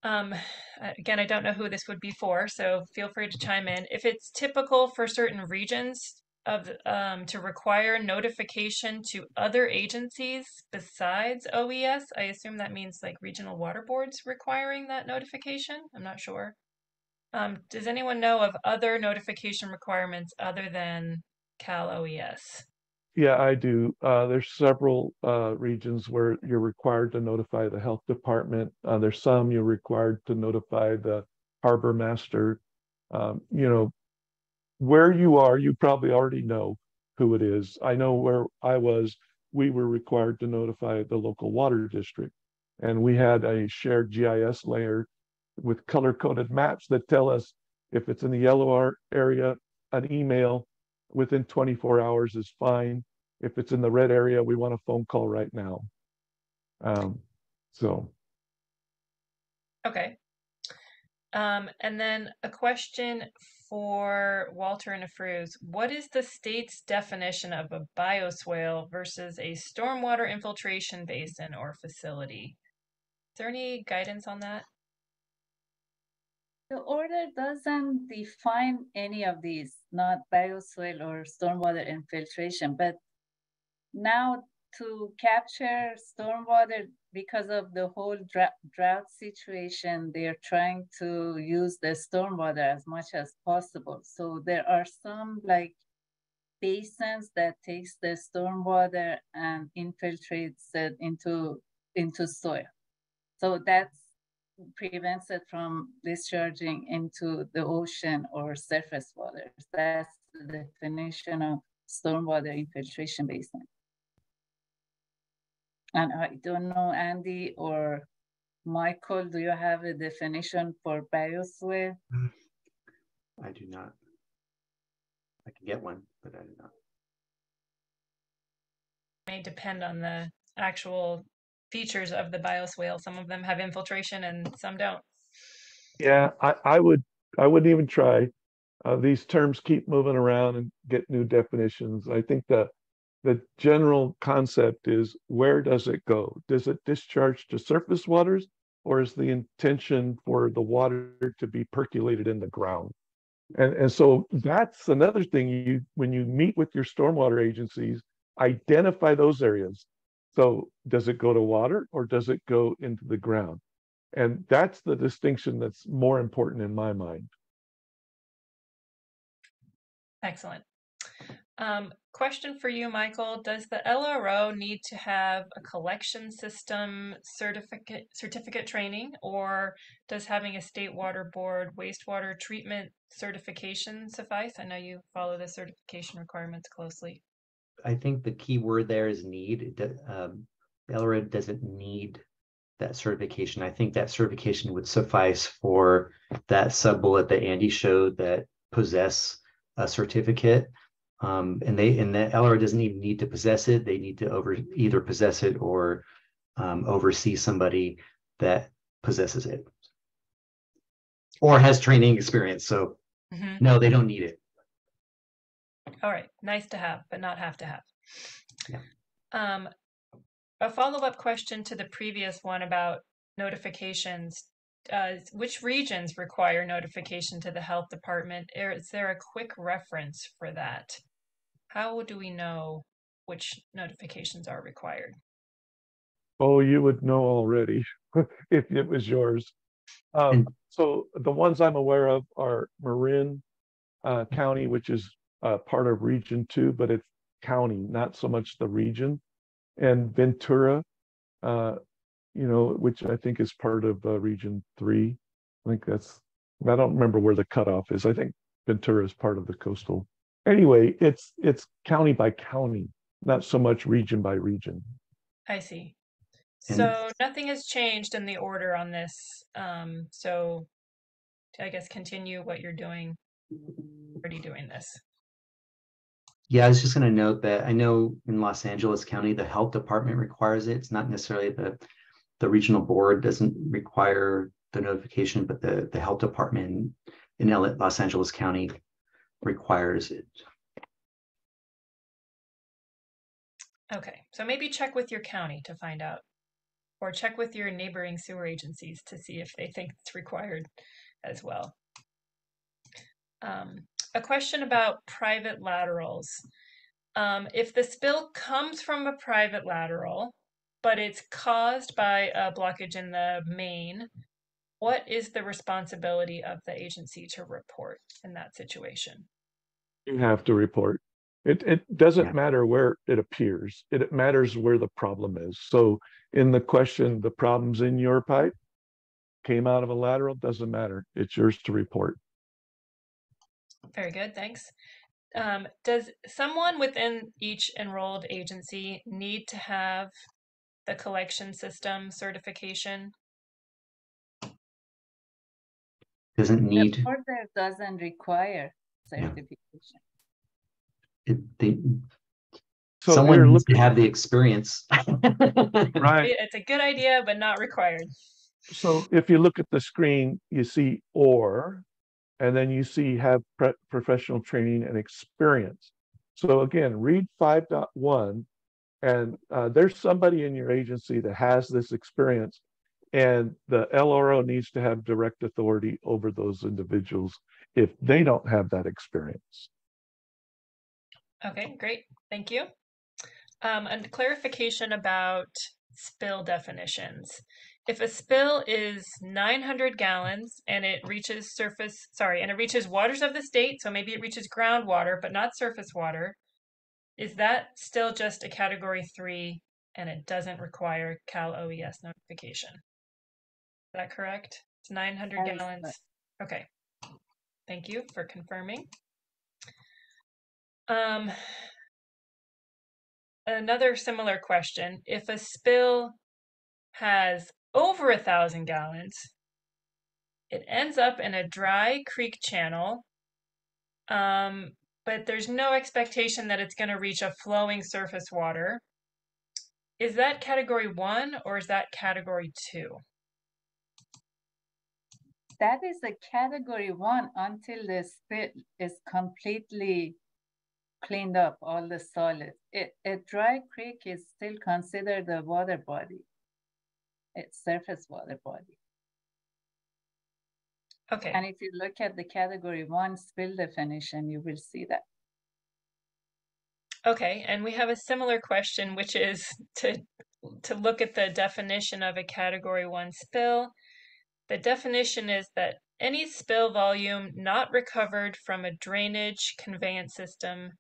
again, I don't know who this would be for, so feel free to chime in. If it's typical for certain regions of to require notification to other agencies besides OES, I assume that means like regional water boards requiring that notification. I'm not sure. Does anyone know of other notification requirements other than Cal OES? Yeah, I do. There's several regions where you're required to notify the health department. There's some you're required to notify the harbor master. Where you are, you probably already know who it is. I know where I was, we were required to notify the local water district. And we had a shared GIS layer with color-coded maps that tell us if it's in the yellow area, an email within 24 hours is fine. If it's in the red area, we want a phone call right now. So. Okay. And then a question for Walter and Afruz. What is the state's definition of a bioswale versus a stormwater infiltration basin or facility? Is there any guidance on that? The order doesn't define any of these, not bioswale or stormwater infiltration, but now to capture stormwater because of the whole drought situation, they're trying to use the stormwater as much as possible. So there are some like basins that takes the stormwater and infiltrates it into soil. So that prevents it from discharging into the ocean or surface waters. That's the definition of stormwater infiltration basin. And I don't know, Andy or Michael, do you have a definition for bioswale? I do not. I can get one, but I do not. It may depend on the actual features of the bioswale. Some of them have infiltration and some don't. Yeah, I wouldn't even try. These terms keep moving around and get new definitions. I think the general concept is, where does it go? Does it discharge to surface waters, or is the intention for the water to be percolated in the ground? And so that's another thing, when you meet with your stormwater agencies, identify those areas. So does it go to water or does it go into the ground? And that's the distinction that's more important in my mind. Excellent. Question for you, Michael. Does the LRO need to have a collection system certificate training, or does having a state water board wastewater treatment certification suffice? I know you follow the certification requirements closely. I think the key word there is need. The LRO doesn't need that certification. I think that certification would suffice for that sub-bullet that Andy showed that possess a certificate. And the LRO doesn't even need to possess it. They need to either possess it or oversee somebody that possesses it or has training experience. So no, they don't need it. All right, nice to have, but not have to have. Yeah. A follow-up question to the previous one about notifications. Which regions require notification to the health department? Is there a quick reference for that? How do we know which notifications are required? Oh, you would know already if it was yours. So the ones I'm aware of are Marin County, which is part of Region 2, but it's county, not so much the region, and Ventura, which I think is part of Region 3. I think I don't remember where the cutoff is. I think Ventura is part of the coastal. Anyway, it's county by county, not so much region by region. I see. And- So nothing has changed in the order on this. So I guess continue what you're doing, already doing this. Yeah, I was just going to note that I know in Los Angeles County, the health department requires it. It's not necessarily the regional board doesn't require the notification, but the health department in Los Angeles County requires it. Okay, so maybe check with your county to find out, or check with your neighboring sewer agencies to see if they think it's required as well. A question about private laterals. If the spill comes from a private lateral, but it's caused by a blockage in the main, what is the responsibility of the agency to report in that situation? You have to report. It doesn't matter where it appears. It matters where the problem is. So in the question, the problem's in your pipe, came out of a lateral, doesn't matter. It's yours to report. Very good, thanks. Does someone within each enrolled agency need to have the collection system certification? Doesn't need. The order doesn't require certification. So Someone needs to have the experience. Right. It's a good idea, but not required. So if you look at the screen, you see or, and then you see have professional training and experience. So again, read 5.1, and there's somebody in your agency that has this experience, and the LRO needs to have direct authority over those individuals if they don't have that experience. Okay, great. Thank you. And clarification about spill definitions. If a spill is 900 gallons and it reaches and it reaches waters of the state, so maybe it reaches groundwater, but not surface water, is that still just a category 3 and it doesn't require Cal OES notification? Is that correct? It's 900 gallons. Okay. Thank you for confirming. Another similar question. If a spill has over 1,000 gallons, it ends up in a dry creek channel, but there's no expectation that it's going to reach a flowing surface water. Is that category 1 or is that category 2? That is a category 1 until the spill is completely cleaned up, all the solids. A dry creek is still considered a water body. It's surface water body. Okay. And if you look at the category 1 spill definition, you will see that. Okay, and we have a similar question, which is to look at the definition of a category 1 spill. The definition is that any spill volume not recovered from a drainage conveyance system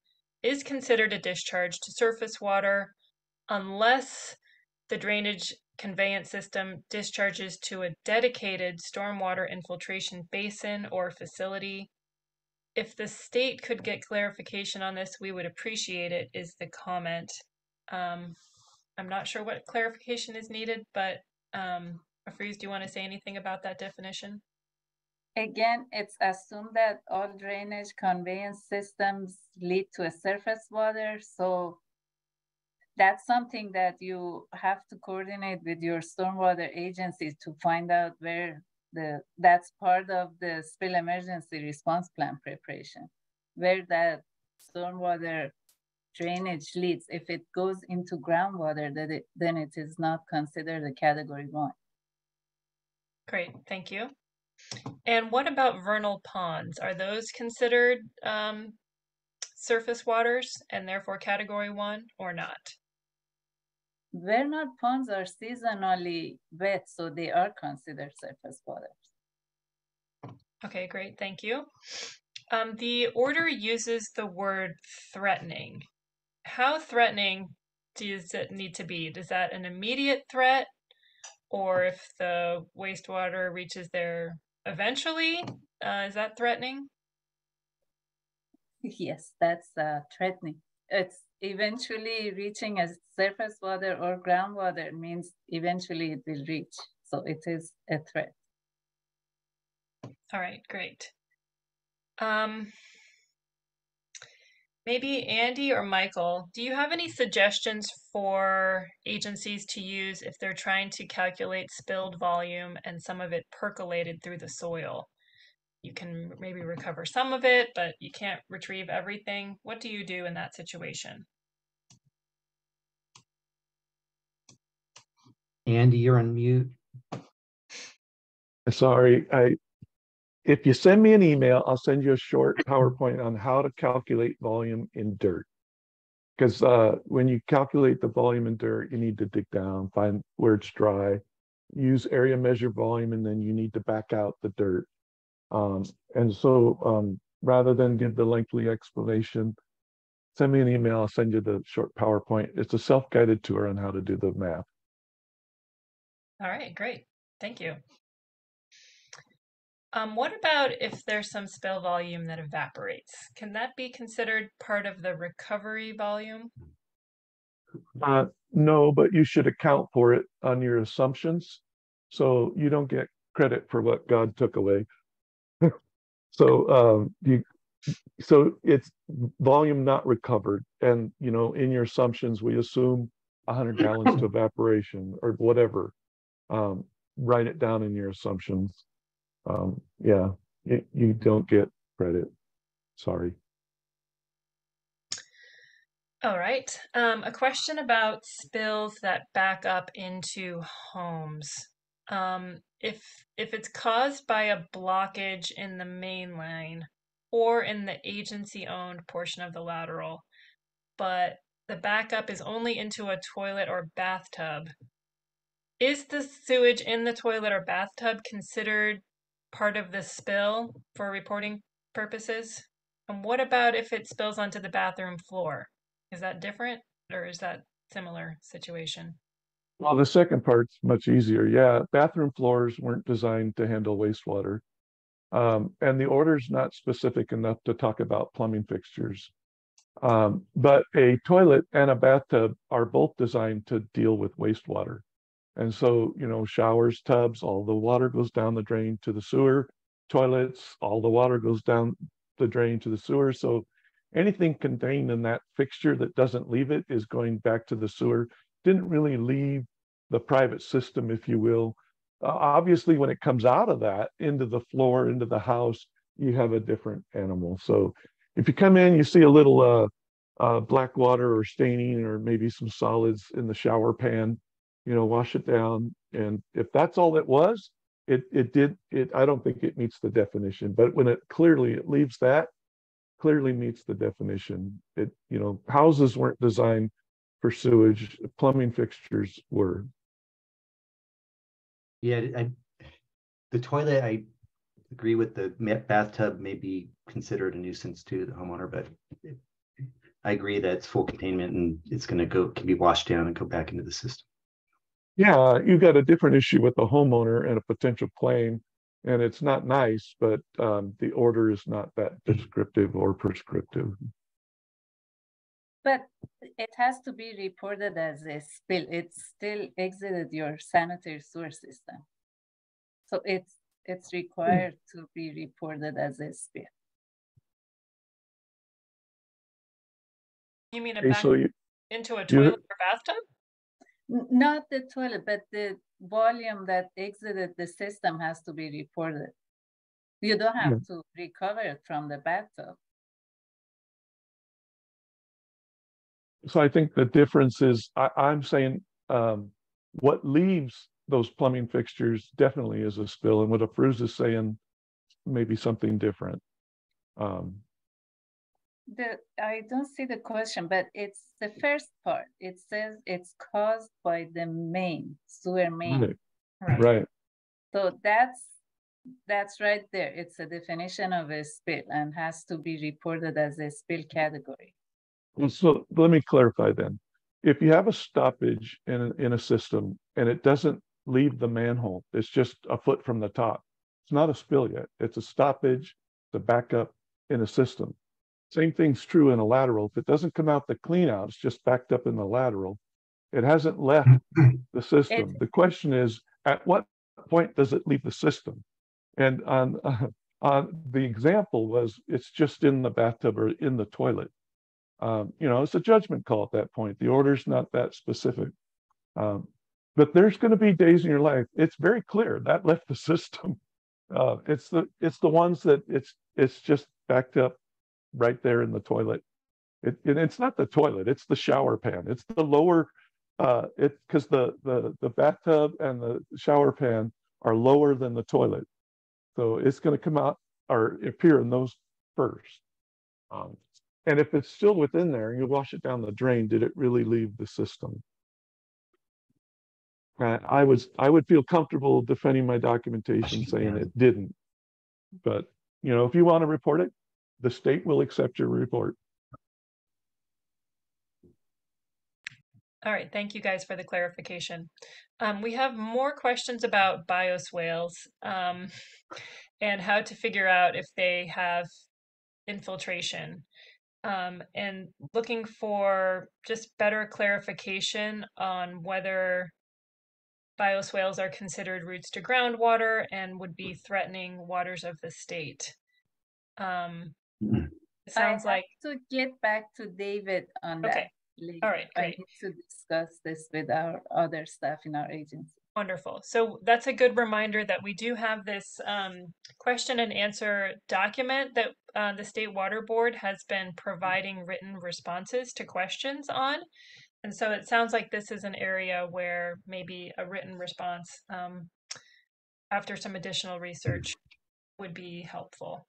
is considered a discharge to surface water unless the drainage conveyance system discharges to a dedicated stormwater infiltration basin or facility. If the state could get clarification on this, we would appreciate it, is the comment. I'm not sure what clarification is needed, but Afreeze, do you want to say anything about that definition? Again, it's assumed that all drainage conveyance systems lead to a surface water. So that's something that you have to coordinate with your stormwater agency to find out where that's part of the spill emergency response plan preparation, where that stormwater drainage leads. If it goes into groundwater, then it is not considered a category 1. Great, thank you. And what about vernal ponds? Are those considered surface waters and therefore category 1 or not? Vernal ponds are seasonally wet, so they are considered surface waters. Okay, great, thank you. The order uses the word threatening. How threatening does it need to be? Is that an immediate threat or if the wastewater reaches there eventually? Is that threatening? Yes, that's threatening. It's eventually reaching as surface water or groundwater means eventually it will reach. So it is a threat. All right, great. Maybe Andy or Michael, do you have any suggestions for agencies to use if they're trying to calculate spilled volume and some of it percolated through the soil? You can maybe recover some of it, but you can't retrieve everything. What do you do in that situation? Andy, you're on mute. Sorry, if you send me an email, I'll send you a short PowerPoint on how to calculate volume in dirt. Because when you calculate the volume in dirt, you need to dig down, find where it's dry, use area measure volume, and then you need to back out the dirt. And so rather than give the lengthy explanation, send me an email, I'll send you the short PowerPoint. It's a self-guided tour on how to do the math. All right, great. Thank you. What about if there's some spill volume that evaporates? Can that be considered part of the recovery volume? No, but you should account for it on your assumptions. So you don't get credit for what God took away. So it's volume not recovered. And in your assumptions, we assume 100 gallons to evaporation or whatever. Write it down in your assumptions. Yeah, you don't get credit. Sorry. All right. A question about spills that back up into homes. If it's caused by a blockage in the main line or in the agency-owned portion of the lateral, but the backup is only into a toilet or bathtub, is the sewage in the toilet or bathtub considered part of the spill for reporting purposes? And what about if it spills onto the bathroom floor? Is that different or is that similar situation? Well, the second part's much easier. Yeah, bathroom floors weren't designed to handle wastewater. And the order's not specific enough to talk about plumbing fixtures. But a toilet and a bathtub are both designed to deal with wastewater. And so, showers, tubs, all the water goes down the drain to the sewer. Toilets, all the water goes down the drain to the sewer. So anything contained in that fixture that doesn't leave it is going back to the sewer. Didn't really leave the private system, if you will. Obviously, when it comes out of that into the floor, into the house, you have a different animal. So if you come in, you see a little black water or staining or maybe some solids in the shower pan, wash it down. And if that's all it was, I don't think it meets the definition. But when it leaves that, clearly meets the definition. Houses weren't designed for sewage, plumbing fixtures were. Yeah, the toilet, I agree with the bathtub may be considered a nuisance to the homeowner, but I agree that it's full containment and it's can be washed down and go back into the system. Yeah, you got a different issue with the homeowner and a potential claim, and it's not nice, but the order is not that descriptive or prescriptive. But it has to be reported as a spill. It still exited your sanitary sewer system. So it's required to be reported as a spill. You mean into a toilet or bathtub? Not the toilet, but the volume that exited the system has to be reported. You don't have to recover it from the bathtub. So I think the difference is I'm saying what leaves those plumbing fixtures definitely is a spill, and what Afruz is saying maybe something different. I don't see the question, but it's the first part. It says it's caused by the sewer main. Right. So that's right there. It's a definition of a spill and has to be reported as a spill category. So let me clarify then. If you have a stoppage in a system and it doesn't leave the manhole. It's just a foot from the top. It's not a spill yet. It's a stoppage, the backup in a system. Same thing's true in a lateral. If it doesn't come out the clean out, it's just backed up in the lateral. It hasn't left the system. The question is, at what point does it leave the system? And on the example was, it's just in the bathtub or in the toilet. It's a judgment call at that point. The order's not that specific. But there's going to be days in your life, it's very clear that left the system. It's the ones that it's just backed up right there in the toilet. It's not the toilet, it's the shower pan. It's the lower, because the bathtub and the shower pan are lower than the toilet. So it's going to come out or appear in those first. And if it's still within there and you wash it down the drain, did it really leave the system? I would feel comfortable defending my documentation saying it didn't. But, if you want to report it, the state will accept your report. All right, thank you guys for the clarification. We have more questions about bioswales and how to figure out if they have infiltration. And looking for just better clarification on whether bioswales are considered routes to groundwater and would be threatening waters of the state. It sounds like to get back to David on that. Later. All right, great. I need to discuss this with our other staff in our agency. Wonderful. So that's a good reminder that we do have this question and answer document that the State Water Board has been providing written responses to questions on. And so it sounds like this is an area where maybe a written response after some additional research would be helpful.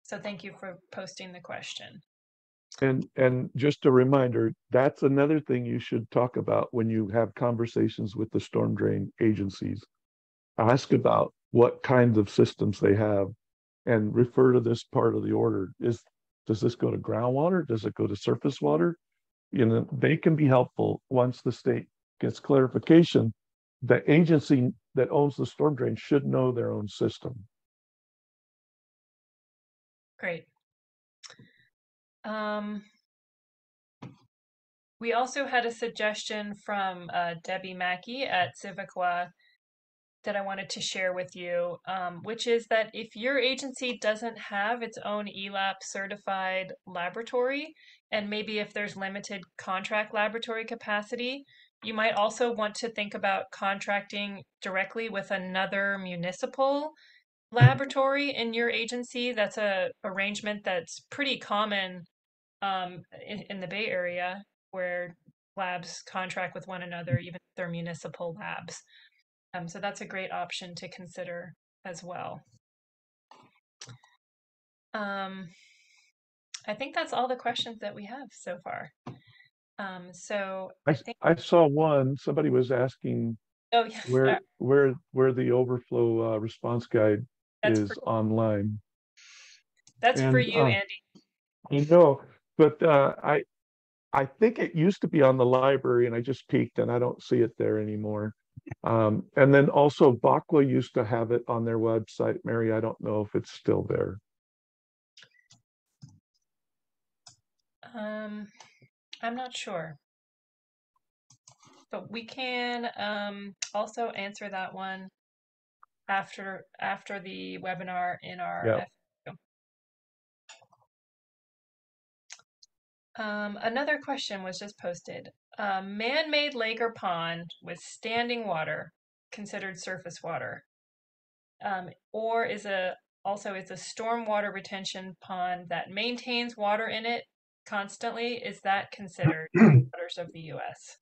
So thank you for posting the question. And just a reminder, that's another thing you should talk about when you have conversations with the storm drain agencies. Ask about what kinds of systems they have and refer to this part of the order. Does this go to groundwater? Does it go to surface water? They can be helpful once the state gets clarification. The agency that owns the storm drain should know their own system. Great. We also had a suggestion from Debbie Mackey at Civicwa that I wanted to share with you, which is that if your agency doesn't have its own ELAP certified laboratory, and maybe if there's limited contract laboratory capacity, you might also want to think about contracting directly with another municipal laboratory in your agency. That's a arrangement that's pretty common in the Bay Area, where labs contract with one another, even if they're municipal labs. So that's a great option to consider as well. I think that's all the questions that we have so far. So I saw one. Somebody was asking where the overflow response guide is online. That's for you, Andy. I know, but I think it used to be on the library, and I just peeked, and I don't see it there anymore. And then also BACWA used to have it on their website. Mary, I don't know if it's still there. I'm not sure, but we can also answer that one after the webinar in our FAQ. Another question was just posted. Man-made lake or pond with standing water considered surface water, or is a stormwater retention pond that maintains water in it constantly? Is that considered waters of the U.S.?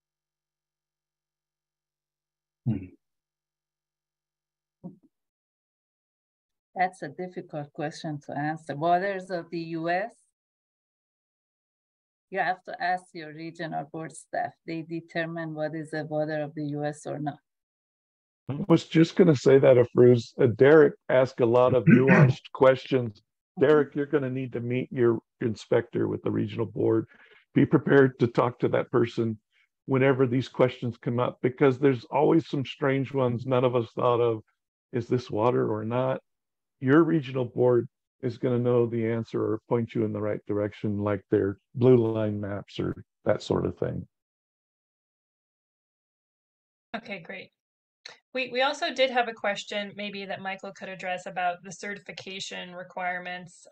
That's a difficult question to answer. Waters of the U.S.? You have to ask your regional board staff. They determine what is a water of the U.S. or not. I was just going to say that, Afruz. Derek asked a lot of nuanced questions. Derek, you're going to need to meet your inspector with the regional board. Be prepared to talk to that person whenever these questions come up, because there's always some strange ones none of us thought of. Is this water or not? Your regional board is going to know the answer or point you in the right direction, like their blue line maps or that sort of thing. Okay, great. We also did have a question maybe that Michael could address about the certification requirements.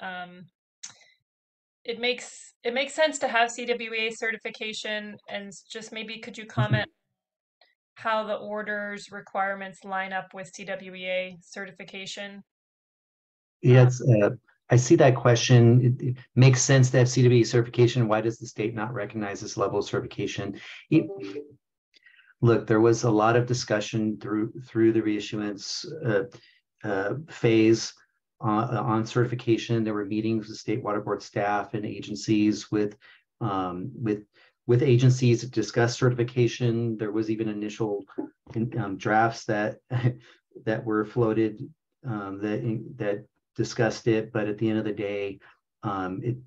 It makes sense to have CWA certification, and just maybe could you comment how the order's requirements line up with CWA certification? Yeah, I see that question. It makes sense to have CWA certification. Why does the state not recognize this level of certification? Look, there was a lot of discussion through the reissuance phase on certification. There were meetings with state water board staff and agencies with agencies to discuss certification. There was even initial drafts that that were floated that discussed it, but at the end of the day,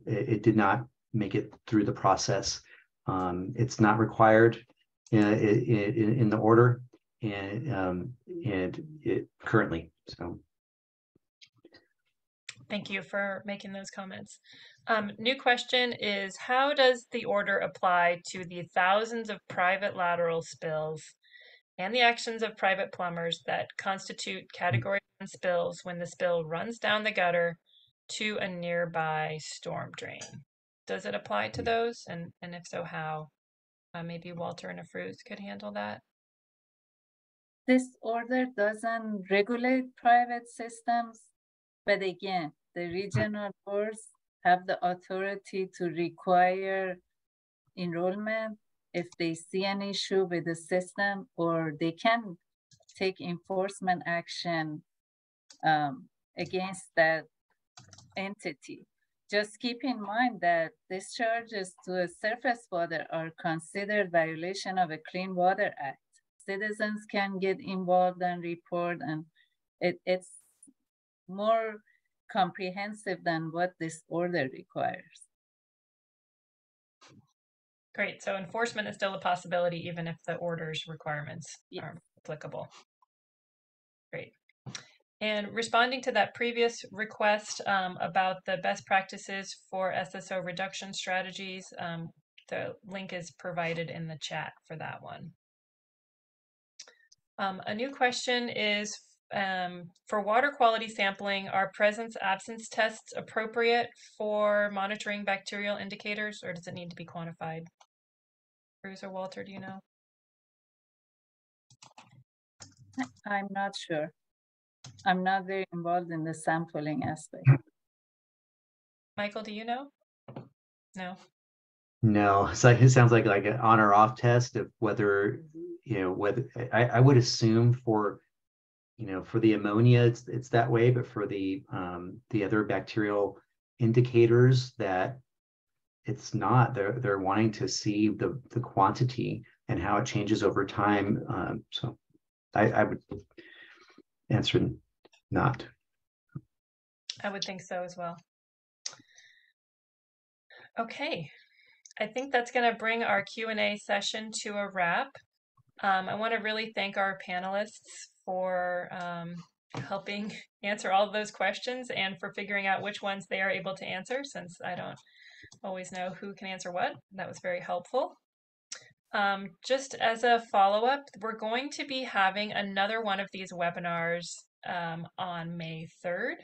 it did not make it through the process. It's not required in the order, and it currently. So, thank you for making those comments. New question is, how does the order apply to the thousands of private lateral spills and the actions of private plumbers that constitute Category 1 spills when the spill runs down the gutter to a nearby storm drain? Does it apply to those? And if so, how? Maybe Walter and Afruz could handle that. This order doesn't regulate private systems, but again, the regional boards have the authority to require enrollment if they see an issue with the system, or they can take enforcement action against that entity. Just keep in mind that discharges to a surface water are considered violation of a Clean Water Act. Citizens can get involved and report, and it's more comprehensive than what this order requires. Great. So enforcement is still a possibility, even if the order's requirements are applicable. Great. And responding to that previous request about the best practices for SSO reduction strategies, the link is provided in the chat for that one. A new question is, for water quality sampling, are presence-absence tests appropriate for monitoring bacterial indicators, or does it need to be quantified? Bruce or Walter, do you know? I'm not sure. I'm not very involved in the sampling aspect. Michael, do you know? No. No, so it sounds like an on or off test of whether, whether I would assume for, for the ammonia it's that way, but for the other bacterial indicators that it's not. They're wanting to see the quantity and how it changes over time. So I would answer not. I would think so as well. Okay. I think that's going to bring our Q&A session to a wrap. I want to really thank our panelists for helping answer all of those questions and for figuring out which ones they are able to answer, since I don't always know who can answer what. That was very helpful. Just as a follow-up, we're going to be having another one of these webinars on May 3rd.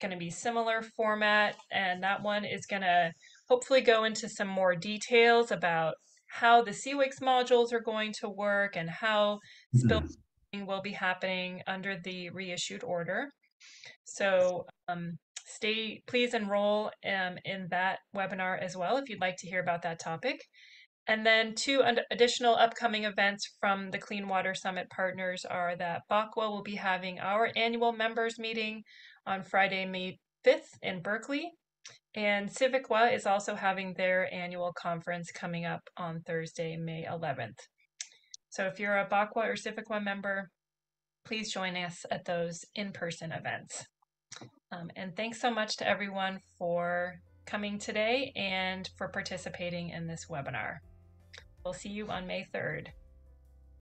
Going to be similar format, and that one is going to hopefully go into some more details about how the CWICS modules are going to work and how spill will be happening under the reissued order. So please enroll in that webinar as well if you'd like to hear about that topic. And then 2 additional upcoming events from the Clean Water Summit partners are that BACWA will be having our annual members meeting on Friday, May 5th in Berkeley. And CIVICWA is also having their annual conference coming up on Thursday, May 11th. So if you're a BACWA or CIVICWA member, please join us at those in-person events. And thanks so much to everyone for coming today and for participating in this webinar. We'll see you on May 3rd.